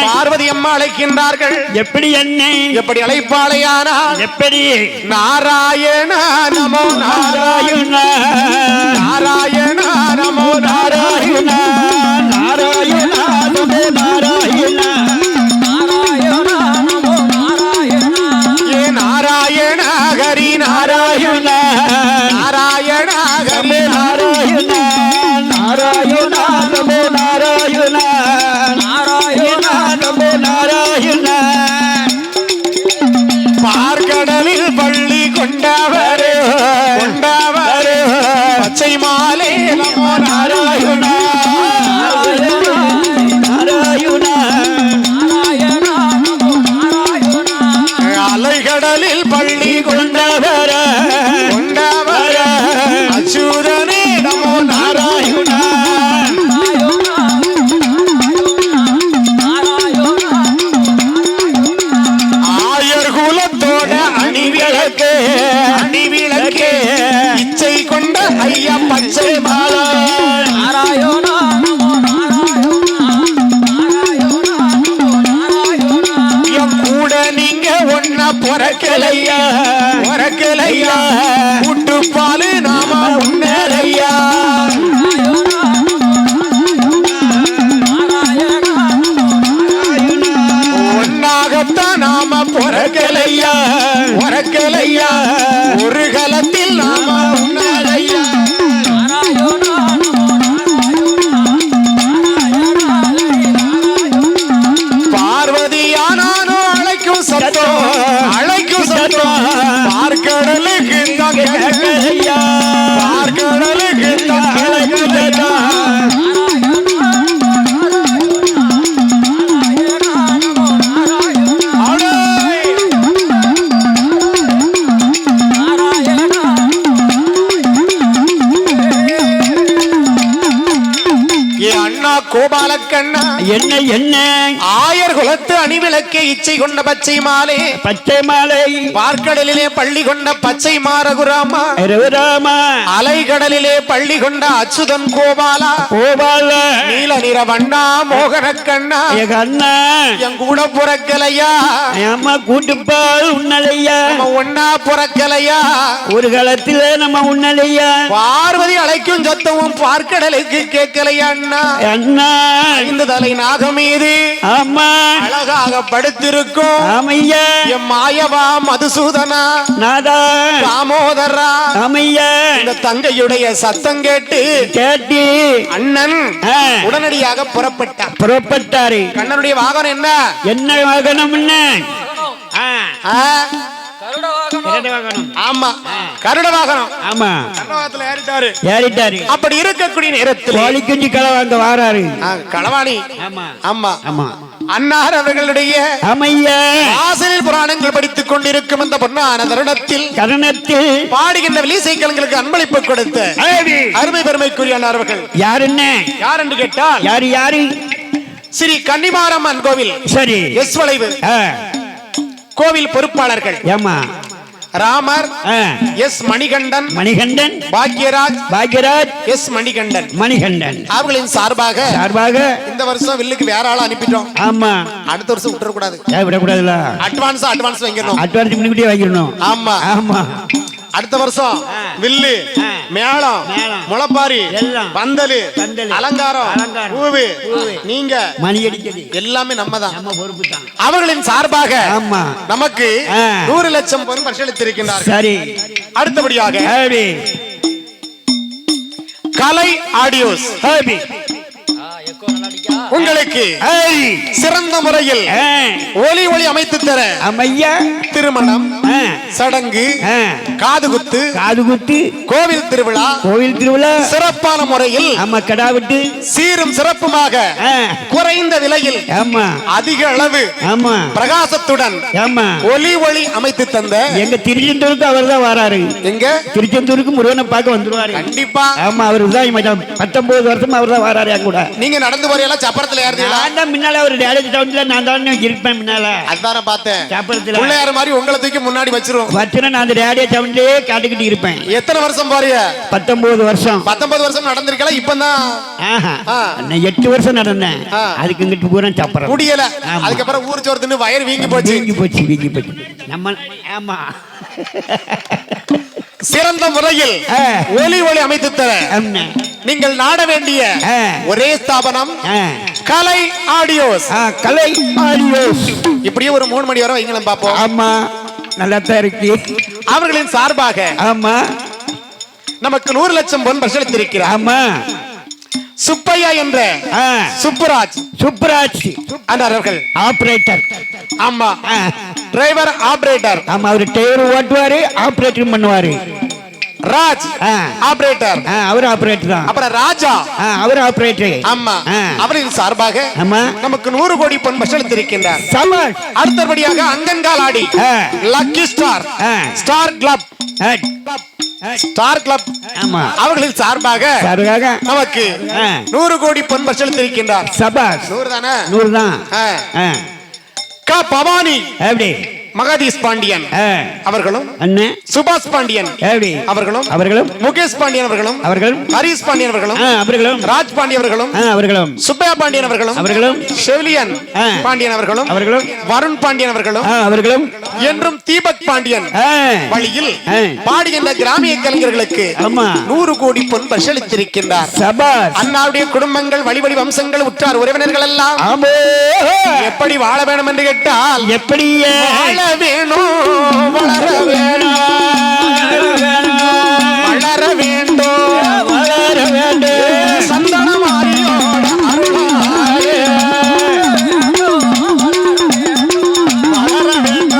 பார்வதி அம்மா அழைக்கின்றார்கள். எப்படி எப்படி அழைப்பாளையானா? எப்படி? நாராயண நமோ நாராயண, நாராயண நமோ நாராயண, நாராயண நமோ நாராயண, நாராயண நமோ நாராயண, ஏ நாராயண ஹரி நாராயண, நாராயண ஹரி நாராயண, நாராயண நமோ நாராயண, நாராயண நமோ நாராயண. பார்க்கடலில் பள்ளி கொண்டவரே பச்சை மாலே நமோ நாராயண, நாராயண, நாராயண நமோ நாராயண. அலைகடலில் பள்ளி கொண்டவர அச்சுதனே நமோ நாராயண. அணிவிளக்கே இச்சை கொண்ட ஐயா பச்சை மாலா, நாராயண நமோ நாராயண. கூட நீங்க ஒன்னா பொறக்கலையா கூட்டு பாலு நாம உன்னரையா. ஒன்னாகத்தான் நாம பொறக்கலையா ஒரு கலத்தில் நாம உன்னரையா. பார்வதியானானோ அழைக்கும் சத்தம் அழைக்கும் சத்தம் பார்க்கடலுக்கு கேட்கலையா பார்க்கடலுக்கு அழைக்குதடா கோபாலக்கண்ணா என்ன என்ன ஆயர் குலத்து அணிவிளக்கே இச்சை கொண்ட பச்சை மாலை பச்சை மாலை பார்க்கடலிலே பள்ளி கொண்ட பச்சை மாரகுராமா ரகுராமா அலைகடலிலே பள்ளி கொண்ட அச்சுதன் கோபாலா கோபால நீல நிற வண்ணா மோகன கண்ணா எங்க அண்ணா என் கூட புறக்கலையா அம்மா கூட்டுப்பால் உன்னலையா நம்ம ஒன்னா புறக்கலையா ஒரு காலத்தில நம்ம உன்னலையா பார்வதி அழைக்கும் சத்தமும் பார்க்கடலுக்கு கேட்கலையா அண்ணா அண்ணா இந்த தலை நாகம் மீது ஆமா அழகாக படுத்திருக்கும் ஆமையா என் மாயவா மதுசூதனா நாதா தாமோதரா ஆமையா இந்த தங்கையுடைய சத்தம் கேட்டு அண்ணன் உடனடியாக புறப்பட்டாரு கண்ணனுடைய வாகனம் என்ன என்ன வாகனம் என்ன ஆமா கருட வாகனம் ஆமா ஏறிட்டாரு அப்படி இருக்கக்கூடிய நேரத்தில் வாலிக்குஞ்சி களவாங்க வாராரு களவாணி ஆமா ஆமா ஆமா அன்னார் அவர்களுடைய அமையா ஆசிரியர் புராணங்கள் படித்துக் கொண்டிருக்கும் அந்த பொன்னான தருணத்தில் பாடுகின்ற விலிசைக்கலங்களுக்கு அன்பளிப்பு கொடுத்த அருமை பெருமைக்குரிய அன்னார்கள் யார் என்று கேட்டால் யாரு ஸ்ரீ கன்னிமாரம்மன் கோவில் சரி எஸ் வளைவு கோவில் பொறுப்பாளர்கள் ஏமா ராமர் எஸ் மணிகண்டன் பாக்யராஜ் எஸ் மணிகண்டன் அவர்களின் சார்பாக இந்த வருஷம் வில்லுக்கு வேற ஆள அனுப்பிட்டோம். ஆமா அடுத்த வருஷம் விட்டுற கூடாது. விடக்கூடாதுல அட்வான்ஸ் வாங்கிடணும். அட்வான்ஸ் முன்னுக்கூட்டியே வாங்கிடணும். ஆமா ஆமா அடுத்த வருஷம் வில்லு மேளம் முளப்பாரி பந்தலு அலங்காரம் பூவு நீங்க மணி அடிக்கிறது எல்லாமே நம்ம தான் அவர்களின் சார்பாக நமக்கு 100 லட்சம் பொன் பரிசளித்திருக்கின்றார். சரி அடுத்தபடியாக கலை ஆடியோஸ் உங்களுக்கு சிறந்த முறையில் ஒலி அமைத்து தர திருமணம் சடங்கு காதுகுத்து கோவில் திருவிழா சிறப்பான முறையில் கடாவிட்டு சீரும் சிறப்புமாக குறைந்த விலையில் அதிக அளவு பிரகாசத்துடன் ஒலி அமைத்து தந்த எங்க திருச்செந்தூருக்கு அவர் தான் வராரு. எங்க திருச்செந்தூருக்கு முருகனை பார்க்க வந்துருவாரு கண்டிப்பா. ஆமா அவரு தான் 19 வருஷமா அவர் தான் வராரு. கூட நீங்க நடந்து போறீங்களா சப்பரத்துல ஏறுறீங்களா? நான் முன்னால ஒரு டேரேஜ் டவுன்ல நான் தான் இருப்பேன் முன்னால. அதான பார்த்தேன் சப்பரத்துல பிள்ளையார் மாதிரி உங்களை தூக்கி முன்னாடி வச்சிரும். நான் அந்த டேரேஜ் டவுன்லயே காட்டிக்கிட்டு இருப்பேன். எத்தனை வருஷம் போறீங்க? 19 வருஷம். 19 வருஷம் நடந்திருக்கல. இப்பதான் 8 வருஷம் நடந்தேன். அதுக்கு இங்கிட்டு பூரா சப்பரம் முடியல. அதுக்கு அப்புறம் ஊர் சோறு தின்னு வயிறு வீங்கி போச்சு. நம்ம ஆமா சிறந்த முறையில் ஒலி அமைத்து தர நீங்கள் நாட வேண்டிய ஒரே ஸ்தாபனம் கலை ஆடியோஸ். இப்படியே ஒரு 3 மணி வரை வைங்களும் பாப்போம். ஆமா நல்லா தான் இருக்கு. அவர்களின் சார்பாக ஆமா நமக்கு 100 லட்சம் பொன் பரிசளித்திருக்கிறார். ஆமா சுப்பையா என்ற சுப்புராஜ் அவர்கள் ஆபரேட்டர். ஆமா டிரைவர் ஆபரேட்டர். ஆமா அவரு டிரைவர் ஓட்டுவாரு ஆபரேட்டர் பண்ணுவாரு. ராஜ் ஆபரேட்டர். அவர் ஆபரேட்டர் தான். அப்புறம் ராஜா அவர் ஆபரேட்டர். ஆமா அவரின் சார்பாக நமக்கு 100 கோடி பொன் பரிசளித்திருக்கின்றார். அடுத்தபடியாக அங்கன்கால் ஆடி லக்கி ஸ்டார் கிளப் அவர்களின் சார்பாக நமக்கு 100 கோடி பொன் பரிசளித்திருக்கின்றார். 100 தானே? 100 தான். பவானி மகதீஷ் பாண்டியன் அவர்களும் சுபாஷ் பாண்டியன் அவர்களும் முகேஷ் பாண்டியன் அவர்களும் ஹரிஷ் பாண்டியன் அவர்களும் ராஜ் பாண்டியன் அவர்களும் சுப்பையா பாண்டியன் அவர்களும் செவிலியன் பாண்டியன் அவர்களும் வருண் பாண்டியன் அவர்களும் என்றும் தீபக் பாண்டியன் வழியில் பாடுகின்ற கிராமிய கலைஞர்களுக்கு 100 கோடி பொன் பரிசளித்திருக்கின்றார். அண்ணாவுடைய குடும்பங்கள் வழி வம்சங்கள் உற்றார் உறவினர்கள் எல்லாம் எப்படி வாழ வேண்டும் என்று கேட்டால் எப்படி வேணும் வளர வேணும் வளர வேண்டும் சந்தன மாரியோட அருளாயே வளர வேண்டும்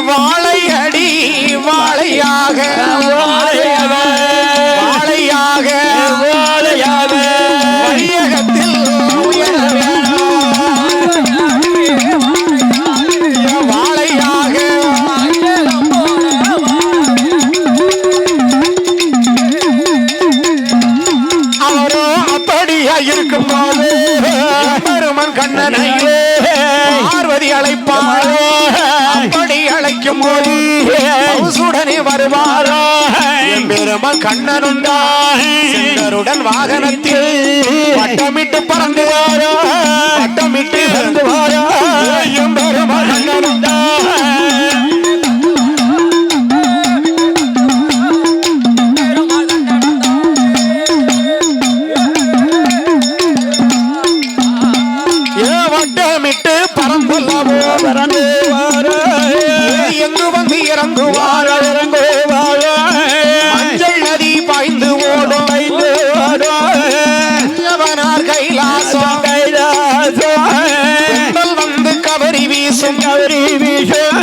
வாழையடி வாழையாக வாழையாக வாழையாக வையகத்தில் வாழையாக அவரோ அப்படியா இருக்கும் போது பெருமன் கண்ணனை பார்வதி அழைப்பார். அப்படி அழைக்கும் போது பவுசுடனே வருவாரோ பெருமன் கண்ணனுண்டா செங்கருடன் வாகனத்தில் வட்டமிட்டு பறந்துவாரோ வட்டமிட்டு பறந்துவாரோ பெருமன் கண்ணனுண்டா வட்டமிட்டு பறந்துள்ளவோ பறந்து எங்கு வந்து இறங்குவாரோ இறங்குவாரோ மஞ்சள் நதி பாய்ந்து ஓடும் அவனார் கைலாசம் கைலாசம் வந்து கவரி வீசும் கவரி வீசும்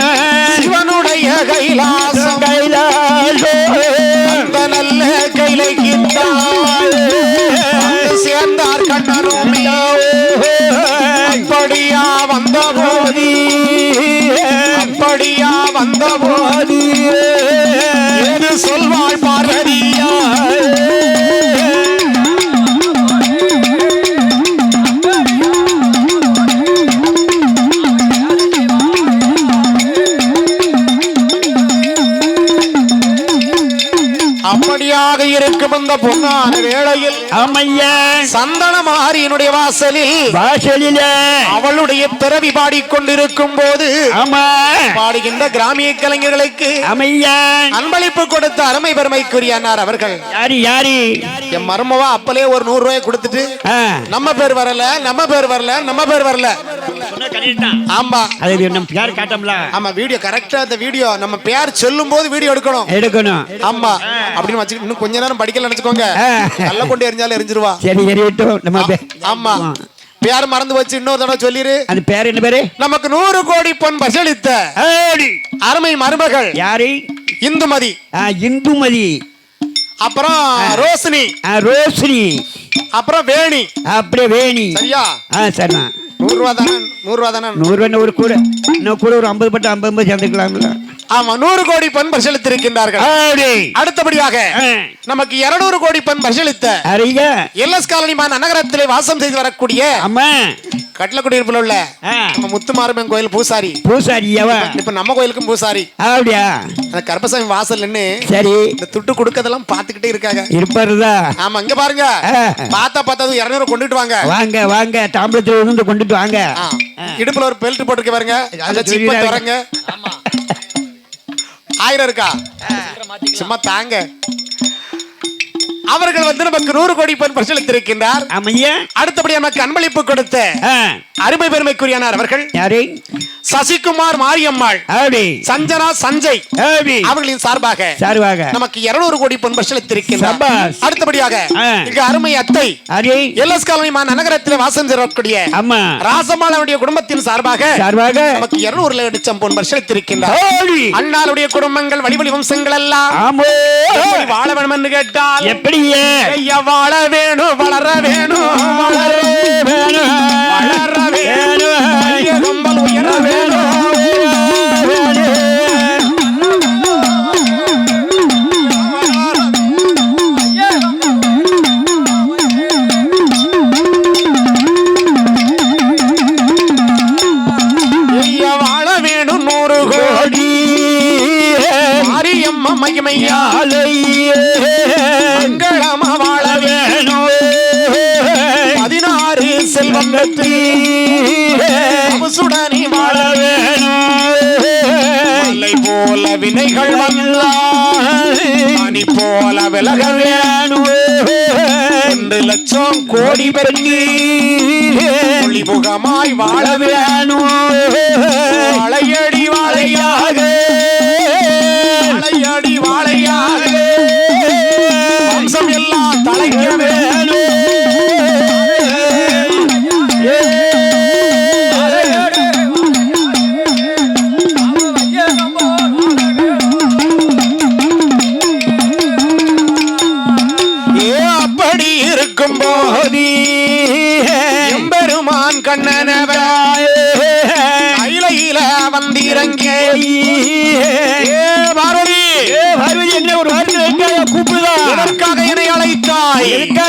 சிவனுடைய கைலாசம் கைலாசம் அந்த நல்ல கைலைக்கின்றார் சேர்ந்தார் கண்ணனும் அப்படியா வந்த போதி அப்படியா வந்த போதி எது சொல்வாள் பார்வதியா அப்படியாக இருக்கும் இந்த பொன்னான வேளையில் அம்மையா சந்தன மாரியனுடைய வாசலில் அவளுடைய பிறவி பாடிக்கொண்டிருக்கும் போது பாடுகின்ற கிராமிய கலைஞர்களுக்கு அம்மையா அன்பளிப்பு கொடுத்த அருமை பெருமைக்குரிய அண்ணார் அவர்கள் யாரி யாரி என் மருமவா அப்பலே ஒரு 100 ரூபாய் கொடுத்துட்டு நம்ம பேர் வரல நம்ம பேர் வரல நம்ம பேர் வரல ஆமா அது நம்ம பேர் காட்டம்ல ஆமா வீடியோ கரெக்டா அந்த வீடியோ நம்ம பேர் சொல்லும் போது வீடியோ எடுக்கணும் ஆமா அப்படின்னு வச்சுக்கிட்டு இன்னும் கொஞ்ச நேரம் படிக்கல நினைச்சுக்கோங்க நல்ல கொண்டு எரிஞ்சாலும் எரிஞ்சிருவா சரி எரியட்டும் நம்ம ஆமா பேர் மறந்து வச்சு இன்னொரு தடவை சொல்லிரு அது பேர் என்ன பேரு நமக்கு 100 கோடி பொன் பசளித்த அருமை மருமகள் யாரு இந்துமதி இந்துமதி அப்புறம் ரோஷினி ரோஷினி அப்புறம் வேணி அப்படியே வேணி சரியா சரிண்ணா 100 ரூபா தானே 100 ரூபா தானே 100 ரூபா ஒரு கூட இன்னும் கூட ஒரு 50 பட்டு 50 சேர்ந்துக்கலாம்ல ஆமா 100 கோடி பொன் பரிசளித்திருக்கின்றார்கள் அடுத்தபடியாக நமக்கு 200 கோடி பொன் பரிசளித்த எல்எஸ் காலனி நகரத்திலே வாசம் செய்து வரக்கூடிய கட்டளக்குடியிருப்புல உள்ள நம்ம முத்துமாரம்மன் கோயில் பூசாரி இப்ப நம்ம கோயிலுக்கும் பூசாரி அப்படியா அந்த கருப்பசாமி வாசல் நின்னு சரி இந்த துட்டு கொடுக்கதெல்லாம் பாத்துக்கிட்டே இருக்காங்க இருப்பாருதா ஆமா இங்க பாருங்க பார்த்தா 200 கொண்டுட்டு வாங்க வாங்க வாங்க தாம்பளத்துல இருந்து கொண்டுட்டு வாங்க இடுப்புல ஒரு பெல்ட் போட்டுக்க பாருங்க அந்த சிப்ப தரங்க 1000 இருக்கா சும்மா தாங்க அவர்கள் வந்து நமக்கு 100 கோடி பொன் பரிசளித்திருக்கின்றார் அடுத்தபடி நமக்கு அன்பளிப்பு கொடுத்த அருமை பெருமைக்குரியனார் அவர்கள் சசிகுமார் மாரியம்மாள் சஞ்சனா சஞ்சய் அவர்களின் சார்பாக நமக்கு 200 கோடி பொன் பரிசளித்திருக்கின்றார் அடுத்தபடியாக இங்க அருமை அத்தை எல்எஸ் காலனி நகரத்தில் வாசம் செய்யக்கூடிய ராசம்மாளுடைய குடும்பத்தின் சார்பாக நமக்கு 200 லட்சம் பொன் பரிசளித்திருக்கின்றார் அண்ணாளுடைய குடும்பங்கள் வழிவழி வம்சங்கள் எல்லாம் வாழ வேண்டும் என்று கேட்டால் எப்படி வாழ வேணும் வளர வேணும் வளர வேணும் வளர வேணும் உயர வேணும் வாழ வேணும் 100 கோடி மாரியம்மா மகிமையாலே மங்களமா வாழ வேணும் 16 செல்வங்கத்தில் சுடனி வாழ வேணும் மலை போல வினைகள் மணி போல விலக வேணும் 2 லட்சம் கோடி பெருங்கி ஒளிமுகமாய் வாழ வேணும் வாழையடி வாழையாக வாழையடி வாழையாக வம்சம் எல்லாம் தலைக்க வேணும்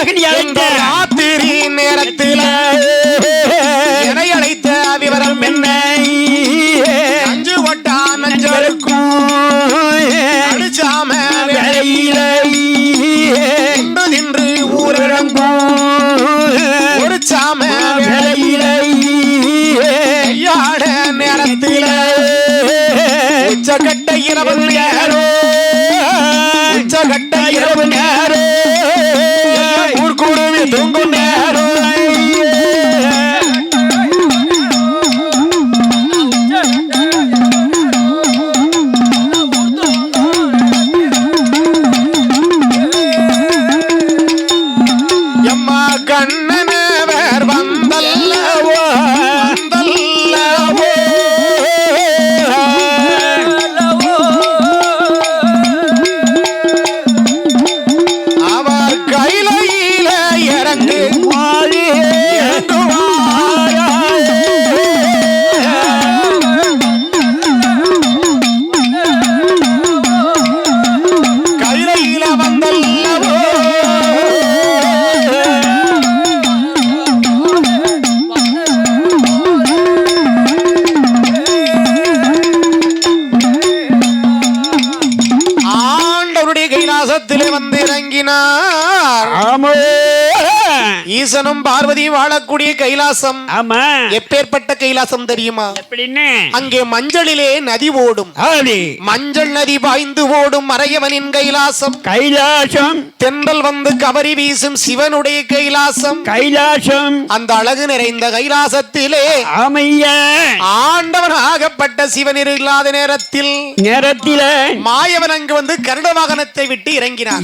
நீ அழைத்த ராத்திரி நேரத்தில் என்னை அழைத்த விவரம் என்ன? அஞ்சு ஒட்டா நஞ்சருக்கும் அடிச்சாம வேலையில தின்று ஊரடங்கும் ஒரு சாம வேலையில ஐயாட நேரத்தில் உச்சகட்ட இரவு நேரம் உச்சகட்ட இரவு நேரம் ஊர்கூடுவி தூங்கும் நேரம் எம்மா கண்ணனவர் வந்தல்லவோ வந்தல்லவோ அவர் கையில இறங்கு கையில வந்தல்லவோ ஆண்டவருடைய கைலாசத்திலே வந்து இறங்கினார். ஈசனும் பார்வதியும் வாழக்கூடிய கைலாசம். ஆமா, எப்பேற்பட்ட கைலாசம் தெரியுமா? எப்படின்னு அங்கே மஞ்சளிலே நதி ஓடும். மஞ்சள் நதி பாய்ந்து ஓடும் மறையவனின் கைலாசம். கைலாசம் தென்றல் வந்து கவரி வீசும் சிவனுடைய கைலாசம். கைலாசம் அந்த அழகு நிறைந்த கைலாசத்திலே ஆமையா ஆண்டவன் ஆகப்பட்ட சிவன் இல்லாத நேரத்தில் மாயவன் அங்கு வந்து கருட வாகனத்தை விட்டு இறங்கினார்.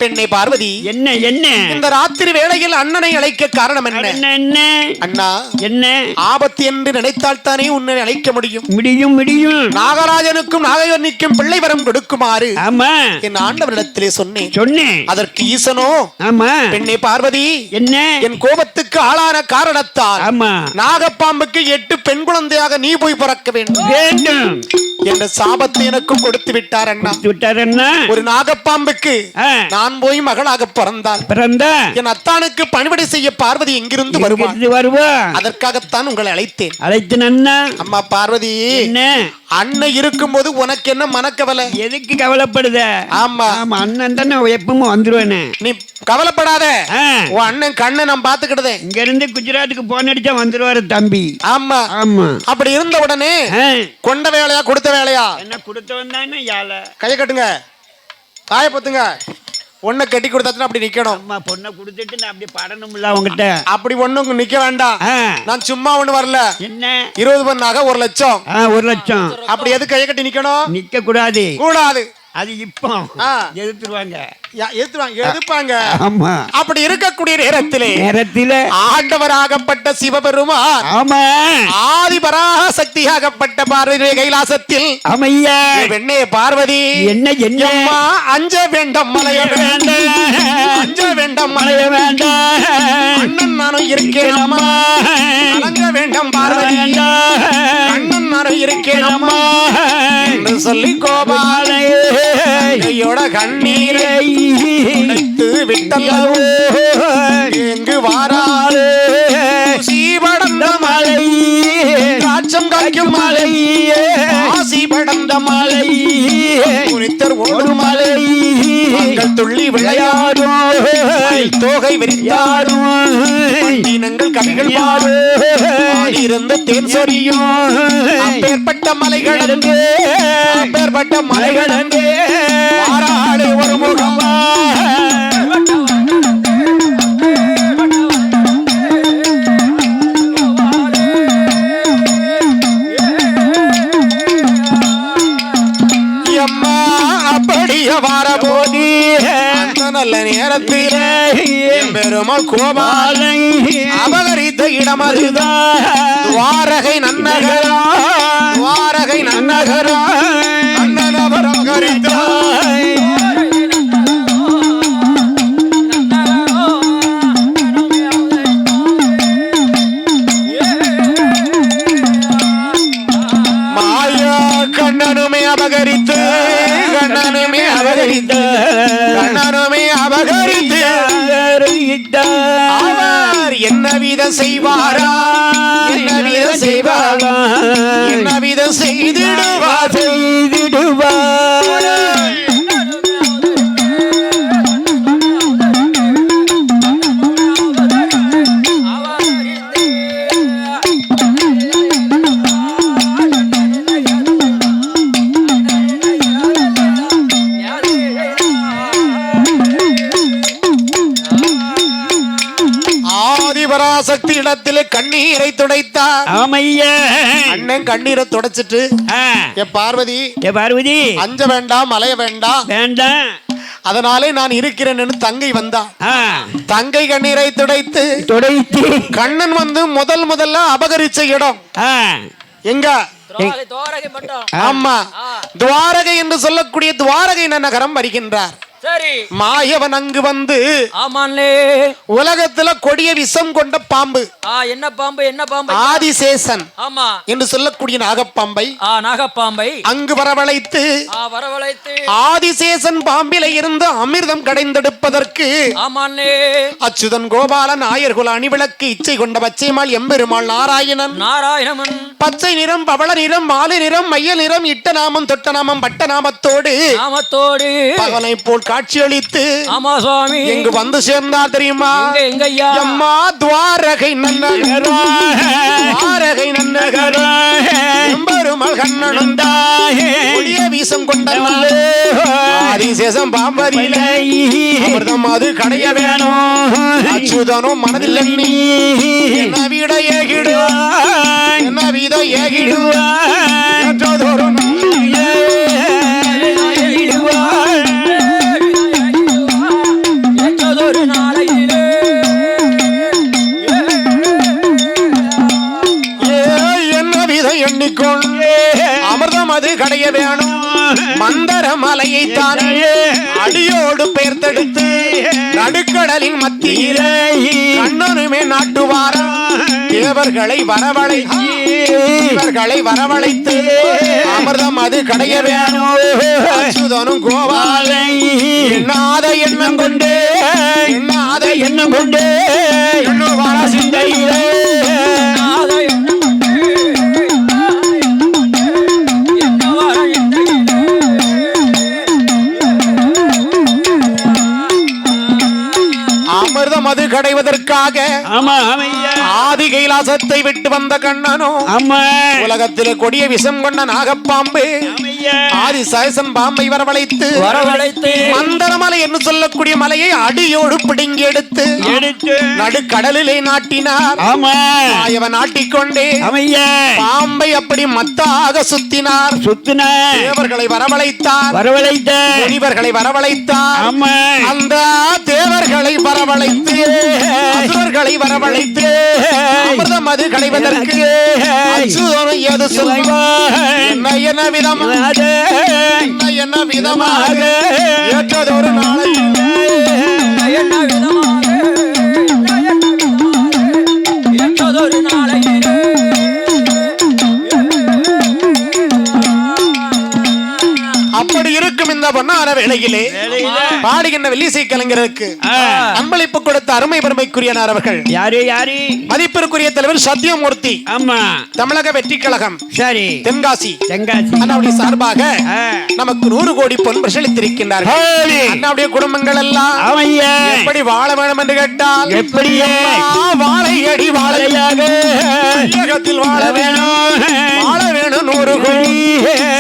பெண்ணை பார்வதி, என்ன என்ன இந்த ராத்திரி வேளையில் அண்ணனை அழைக்க காரணம் என்ன? அண்ணா, என்ன ஆபத்து என்று நினைத்தால் தானே உன்னை அழைக்க முடியும். முடியும். நாகராஜனுக்கும் நாகவன்னிக்கும் பிள்ளை வரம் கொடுக்குமாறு ஆமா என் ஆண்டவரிடத்திலே சொன்னேன். அதற்கு ஈசனோ, ஆமா பெண்ணை பார்வதி, என்ன என் கோபத்துக்கு ஆளான காரணத்தால் ஆமா நாகப்பாம்புக்கு 8 பெண் குழந்தையாக நீ போய் பிறக்க வேண்டும் என்ற சாபத்தை எனக்கும் கொடுத்து விட்டார் அண்ணா. ஒரு நாகப்பாம்புக்கு நான் போய் மகளாக பிறந்தா என் அத்தானுக்கு பணிவிடை செய்ய பார்வதி எங்கிருந்து வருவா? அதற்காகத்தான் உங்களை அழைத்தேன். அம்மா பார்வதி, அண்ணன் இருக்கும் போது உனக்கு என்ன மனக்கவலை? எதுக்கு கவலைப்படுத? ஆமா, அண்ணன் தானே எப்பவும் வந்துருவேன்னு. நீ கவலைப்படாத, உன் அண்ணன் கண்ணை நான் பாத்துக்கிட்டதே. இங்க இருந்து குஜராத்துக்கு போன் அடிச்சா வந்துருவாரு தம்பி. ஆமா, அப்படி இருந்த உடனே கொண்ட வேலையா கொடுத்த வேலையா? என்ன கொடுத்தவன் தானே யாழ. கையை கட்டுங்க, காய பொத்துங்க. பொண்ணை கட்டி கொடுத்தா அப்படி நிக்கணும். அம்மா, பொண்ணை கொடுத்துட்டு நான் அப்படி படணும்ல அவங்கிட்ட. அப்படி ஒண்ணும் நிக்க வேண்டாம். நான் சும்மா ஒண்ணு வரல. என்ன 20 பவுனாக 1 லட்சம். 1 லட்சம். அப்படி எது கையை கட்டி நிக்கணும்? நிக்க கூடாது. அது இப்போ எதிர்த்துருவாங்க. எதிர்ப்பாங்க. அப்படி இருக்கக்கூடிய நேரத்திலே ஆண்டவராகப்பட்ட சிவபெருமான் ஆதி பராசக்தியாகப்பட்ட பார்வதி கைலாசத்தில் அமையா வெண்ணே பார்வதி, என்ன அஞ்ச வேண்டாம் மலைய வேண்டாம், அஞ்ச வேண்டாம் மலைய வேண்டாம், அண்ணன் நானும் இருக்கேன் அம்மா, அலங்க வேண்டாம் பார்வதி, அண்ணன் நானும் இருக்கேன் அம்மா என்று சொல்லி கோபாலை கையோட கண்ணீரை விட்டல்லவோ எங்கு வாராலே சீபடந்த மலை, காட்சம் காய்க்கும் மலை, ஆசி படந்த மலை, குறித்தர் ஓடும் மலை, துள்ளி விளையாடும் தோகை விரித்தாடும் இனங்கள் கவிகள் பாடும் இருந்த தேன் சொரியும் அப்பேற்பட்ட மலைகள் அப்பேற்பட்ட மலைகள் மாறாடு ஒரு முகமா வாரபோதி அந்த நல்ல நேரத்தில் பெருமாள் கோபாலை அபகரித்த இடம் அதுதான் துவாரகை நன்னகரா, துவாரகை நன்னகரா, அண்ணன் அவர் அபகரித்தார். மாயா கண்ணனுமே அபகரித்து, கண்ணனுமே அபகரித்து, கண்ணனுமே அபகரித்து என்னவிதம் செய்வாரா என்னவிதம் செய்வாரா என்னவிதம் செய்திடுவார் சக்தி இடத்திலே கண்ணீரை துடைத்தார். ஆமையா அண்ணன் கண்ணீரை துடைச்சிட்டு பார்வதி பார்வதி அஞ்ச வேண்டாம் அலைய வேண்டாம் வேண்டாம் அதனாலே நான் இருக்கிறேன் தங்கை வந்தா. தங்கை கண்ணீரை துடைத்து கண்ணன் வந்து முதல்ல அபகரிச்ச இடம் எங்க ஆமா துவாரகை என்று சொல்லக்கூடிய துவாரகை நகரம் வருகின்றார். மாயவன் அங்கு வந்து உலகத்துல கொடிய விஷம் கொண்ட பாம்பு என்ன பாம்பு என்ன பாம்பு ஆதிசேஷன் என்று சொல்லக்கூடிய நாகப்பாம்பை அங்கு வரவழைத்து ஆதிசேஷன் பாம்பில இருந்து அமிர்தம் கடைந்தெடுப்பதற்கு அச்சுதன் கோபாலன் ஆயர்குல அணிவிளக்கு இச்சை கொண்ட பச்சைமாள் எம்பெருமாள் நாராயணன் பச்சை நிறம் பவள நிறம் மாலை நிறம் மைய நிறம் இட்ட நாமம் தொட்ட நாமம் பட்ட நாமத்தோடு பகலை போல் காட்சி அளித்து எங்கு வந்து சேர்ந்தார் தெரியுமா? அம்மா துவாரகை துவாரகை நன்னகரம் கண்ணனுந்தாய வீசம் கொண்ட ஆதிசேஷம் பாம்பரிலே அமிர்தம் அது கடைய வேணும் அச்சுதனும் மனதில் எண்ணி என்ன வீட ஏகிடுவான் என்ன வீத ஏகிடுவான் அமிர்தம் அது கடைய வேணும் மந்தர மலையை தானே அடியோடு பெயர்த்தெடுத்து நடுக்கடலின் மத்தியில கண்ணனுமே நாட்டுவாரா தேவர்களை வரவழைத்து அமிர்தம் அது கடைய வேணும் அச்சுதனும் கோபாலை எண்ணாத எண்ணம் கொண்டு எண்ணுவாரா சிந்தையிலே மது கடைவதற்காக ஆதி கைலாசத்தை விட்டு வந்த கண்ணனோ உலகத்திலே கொடிய விஷம் கொண்ட நாகப்பாம்பு ஆதி சேஷன் பாம்பை வரவழைத்து மந்தரமலை என்று சொல்லக்கூடிய மலையை அடியோடு பிடுங்கி எடுத்து நடுக்கடலிலே நாட்டினார். நாட்டிக்கொண்டே பாம்பை அப்படி மத்தாக சுத்தினார். தேவர்களை வரவழைத்தார். முனிவர்களை வரவழைத்தார். அந்த தேவர்களை வரவழைத்து அசுரர்களை வரவழைத்து அமிர்தம் அது கடைவதற்கு அச்சுதனும் ஏது சொல்வார் என்ன விதமாக ஏற்றதொரு நாளை அப்படி இருக்கும் இந்த பொன்னான வேளையிலே பாடுகின்ற வெள்ளிசை கலைஞருக்கு அன்பளிப்பு கொடுத்த அருமை பெருமைக்குரியனார் அவர்கள் யாரு மதிப்பிற்குரிய தலைவர் சத்தியமூர்த்தி தமிழக வெற்றி கழகம் தென்காசி அண்ணாவுடைய சார்பாக நமக்கு 100 கோடி பொன் பிரசளித்திருக்கின்றார்கள். அண்ணாவுடைய குடும்பங்கள் எல்லாம் எப்படி வாழ வேண்டும் என்று கேட்டால் எப்படி வாழையடி வாழையாக வாழ வேணும் 100 கோடி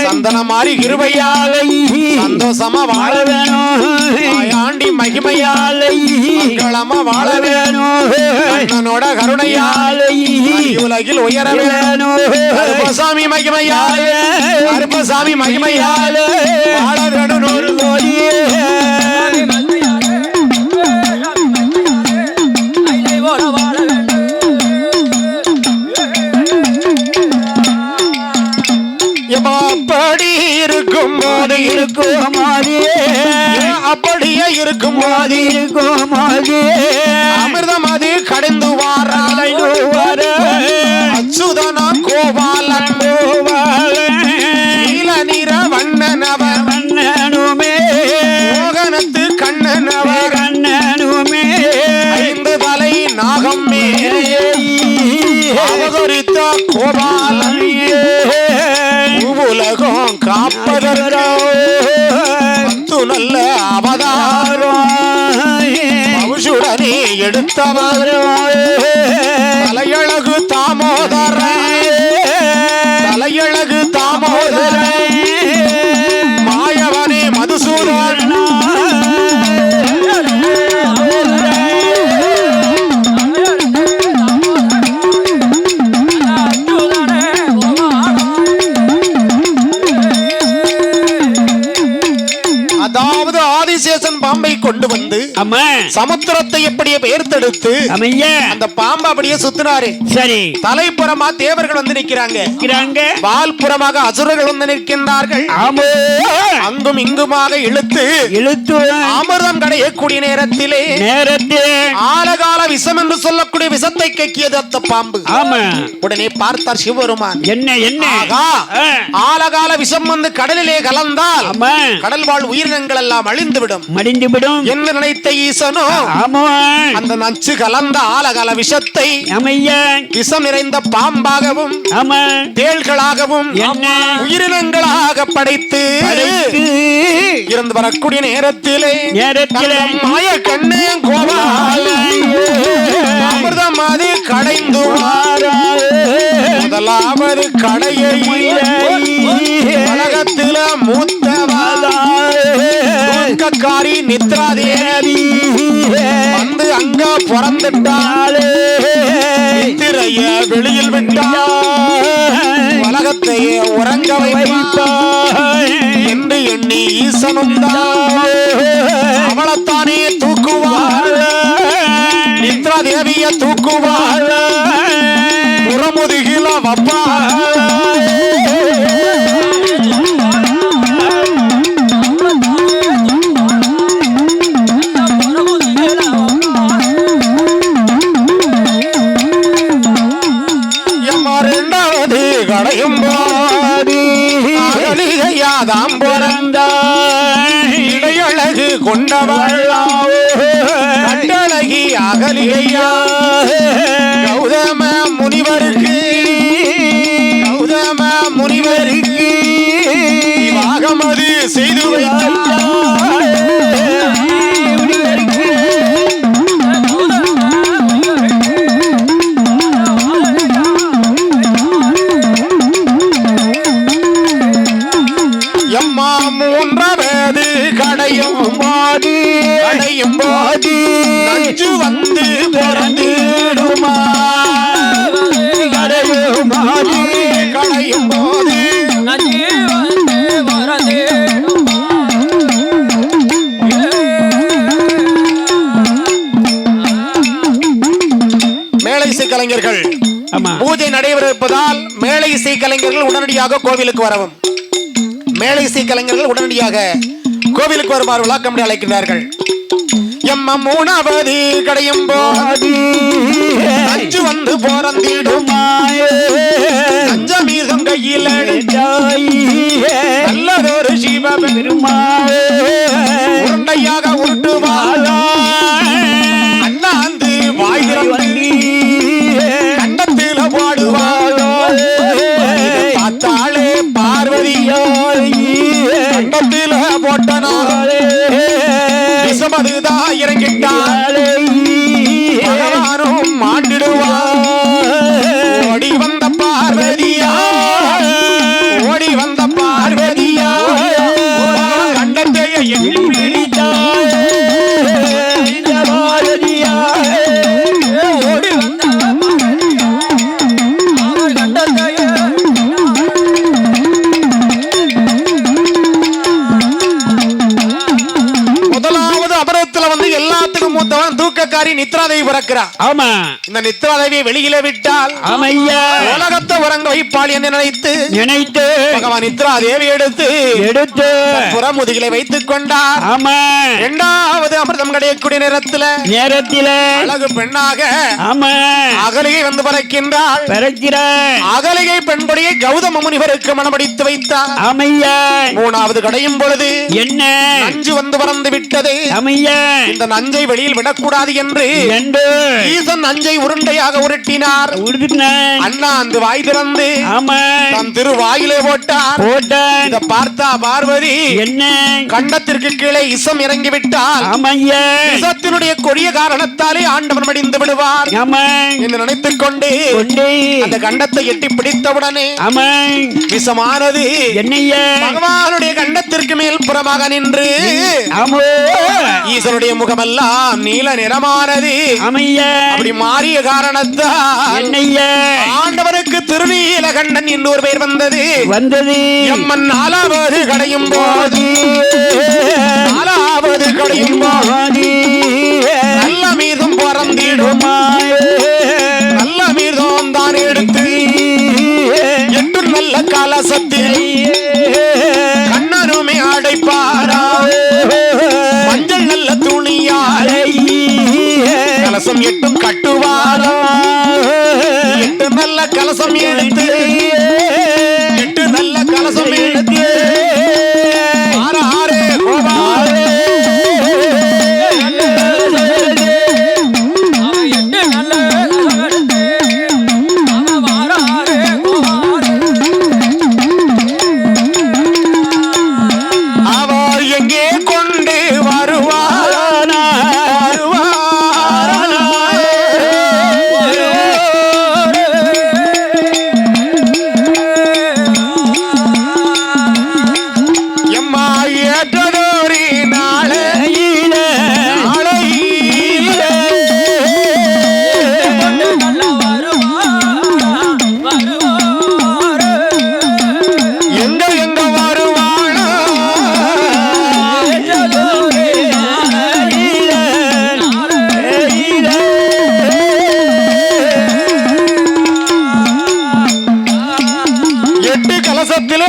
சந்தன மாறி கிருபையாக சந்தோஷமா வாழ வேணும் ஆண்டி மகிமையாலை மங்களமா வாழ வேணும் கண்ணனோட கருணையாலை உலகில் உயர வேணும் கருப்பசாமி மகிமையாலே கருப்பசாமி மகிமையாலே வாழ வேணும் 100 கோடி அப்படி இருக்கும் அப்படியே இருக்கும் அமிர்தம் அது கடந்து வார அச்சுதனா கோபாலன் நீல நிற வண்ணனுமே மோகனத்து கண்ணனுமே 5 தலை நாகம் மேலே நல்ல அவதாரம் பவுஷுடனே எடுத்தவர் தலையழகு தாமோதர தலையழகு தாமோதர மாயவனே மதுசூதன அதாவது ஆதிசேஷன் பாம்பை கொண்டு வந்து சமுத்திரத்தை எப்படியே பெயர்த்தெடுத்து அந்த பாம்பை அப்படியே சுத்தினாரு. சரி, தலைப்புறமா தேவர்கள் வந்து நிற்கிறாங்க, வால்புறமாக அசுரர்கள் வந்து நிற்கின்றார்கள். அங்கும் இங்குமாக இழுத்து அமிர்தம் கடையக்கூடிய நேரத்திலே ஆலகால விஷம் என்று சொல்லக்கூடிய விஷத்தை கக்கியது அந்த பாம்பு. உடனே பார்த்தார் சிவபெருமான், என்ன ஆலகால விஷம் வந்து கடலிலே கலந்தால் கடல் வாழ் உயிரினங்கள் எல்லாம் அழிந்துவிடும் என்று நினைத்த ஈசனோ அந்த நச்சு கலந்த ஆலகால விஷத்தை விஷம் நிறைந்த பாம்பாகவும் தேள்களாகவும் உயிரினங்களாக படைத்து இருந்து வரக்கூடிய நேரத்திலே மாய கண்ணே கோபால் அமிர்தம் அது கடைந்து முதலாவது கடையை உலகத்தில மூத்தவாரி நித்ராதேவி வந்து அங்க பிறந்துட்டாளே, நித்திரைய வெளியில் விட்டாள், உலகத்தையே உறங்க வைப்பா என்று எண்ணி ஈசனும் அவளைத்தானே தூக்குவாள், நித்ரா தேவிய தூக்குவாள், புறமுதுகில வப்பா கடையும் அகலிகையாதாம் பிறந்த இடையழகு கொண்டவள் கட்டழகி அகலிகையா கௌதம முனிவருக்கு வாகமது செய்து வைத்தார். கடையும் போது நஞ்சு வந்து பிறந்திடுமா, கடையும் போது மேலை இசை கலைஞர்கள் பூஜை நடைபெற இருப்பதால் மேலை இசை கலைஞர்கள் உடனடியாக கோவிலுக்கு வரவும், மேலை இசை கலைஞர்கள் உடனடியாக கோவிலுக்கு வருமாறு விளக்கம் அழைக்கிறார்கள். எம்ம மூணாவது கடையும் போது அஞ்சு வந்து போறந்திடுமாயே, அஞ்சமீதம் கையில் நல்லதொரு சிவபெருமாளே உருண்டையாக உருட்டுவாளா, அண்ணாந்து வாய்திறந்து கண்டத்தில பாடுவாளோ, பார்த்தாளே பார்வதியாய் கண்டத்தில போட்டனாலே விஷமதுதா இறங்கிட்டாளே, பகவானும் மாண்டிடுவார். ஓடி வந்த பார்வதியா கண்டத்தைய எண்ணி பிடித்தாள் பார்வதியா, ஓடி வந்த கண்டத்தைய வந்து எல்லாத்துக்கும் மூத்தவன் தூக்கக்காரி நித்ராதேவி பிறக்கிறா. ஆமா, இந்த நித்ராதேவியை வெளியில விட்டால் உலகத்தை உறங்க வைப்பாள் என்று நினைத்து பகவான் நித்ராதேவி எடுத்து புறமுதுகிலை வைத்துக் கொண்டார். ஆமா, இரண்டாவது அமிர்தம் கிடையக்கூடிய நேரத்தில் அழகு பெண்ணாக அகலிகை வந்து பிறக்கின்றாள். அகலிகை பெண்படியை கௌதம முனிவருக்கு மணமடித்து வைத்தார். மூணாவது கடையும் பொழுது என்ன நஞ்சு வந்து பறந்து விட்டது. இந்த நஞ்சை வெளியில் விடக்கூடாது என்று ஈசன் நஞ்சை உருண்டையாக உருட்டினார். அண்ணா அந்த வாய் திறந்து ஆமா தன் திருவாயிலே போட்டார். இத பார்த்தா பார்வதி என்ன கண்டத்திற்கு கீழே இசம் இறங்கி விட்டால் ஆமையா இசத்தினுடைய கொடிய காரணத்தாலே ஆண்டவன் மடிந்து விடுவார் என்று நினைத்துக் கொண்டு அந்த கண்டத்தை எட்டி பிடித்தவுடனே விஷமானது என்னையா பகவானுடைய கண்டத்திற்கு மேல் புறமாக நின்று ஈசனுடைய முகமெல்லாம் நீல நிறமானது. அப்படி மாறிய காரணத்தால் என்னையா ஆண்டவனுக்கு திருநீலகண்டன் என்று ஒரு பெயர் வந்தது. எம்மன் 4வது கடையும் போது 4வது கடையும் போது நல்ல மீதும் பறந்திடுமா நல்ல மீதும் தான் எடுத்து 8 நல்ல கலசத்தில் கண்ணனுமே அடைப்பாரா மஞ்சள் நல்ல துணியாரை கலசம் 8 கட்டுவாரா 8 நல்ல கலசம் எடுத்து 8 நல்ல கலசம் எடுத்து ஆறாரே கோபாரே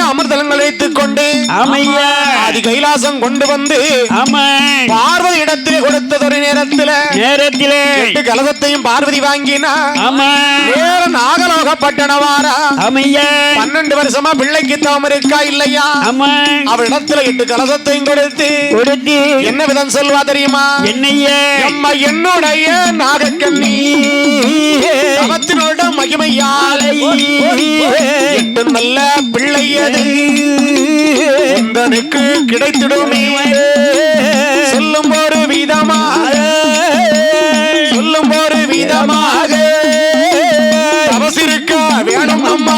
அமிர்தங்கள் வைத்துக் கொண்டு ஆதி கைலாசம் கொண்டு வந்து பார்வதி இடத்திலே கொடுத்ததொரு நேரத்தில் 8 கலசத்தையும் பார்வதி வாங்கினா நாகலோக பட்டணவாரா 12 வருஷமா பிள்ளைக்கு தவம் இருக்கா இல்லையா அவரிடத்துல 8 கலசத்தையும் கொடுத்து என்ன விதம் சொல்வா தெரியுமா அம்மா என்னுடைய நாகக்கண்ணி தவத்தினோட மகிமையாலை 8 நல்ல பிள்ளையது உங்களுக்கு கிடைத்திடுமே சொல்லும் ஒரு விதமாக தவசிருக்க வேணும் அம்மா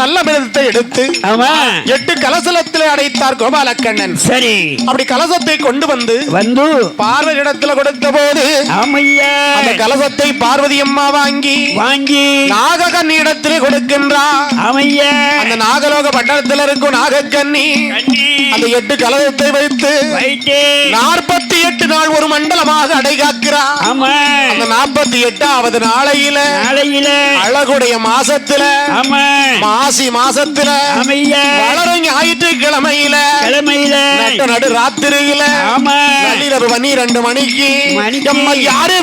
நல்ல மிருதத்தை எடுத்து 8 கலசலத்தில் அடைத்தார் கோபாலக்கண்ணன். சரி, அப்படி கலசத்தை கொண்டு வந்து பார்வதி இடத்துல கொடுத்த போது அந்த கலசத்தை பார்வதி அம்மா வாங்கி நாகக்கண்ணி இடத்திலே கொடுக்கின்றார். அந்த நாகலோக பட்டணத்தில் இருக்கும் நாகக்கண்ணி அந்த 8 கலசத்தை வைத்து 48 நாள் ஒரு மண்டலமாக அடை காக்கிறார். அந்த 48வது நாளையில அழகுடைய மாசத்துல மாசி மாசத்துல வளரும் ஞாயிற்றுக்கிழமையில நடு ராத்திரியில 12 மணிக்கு யாரு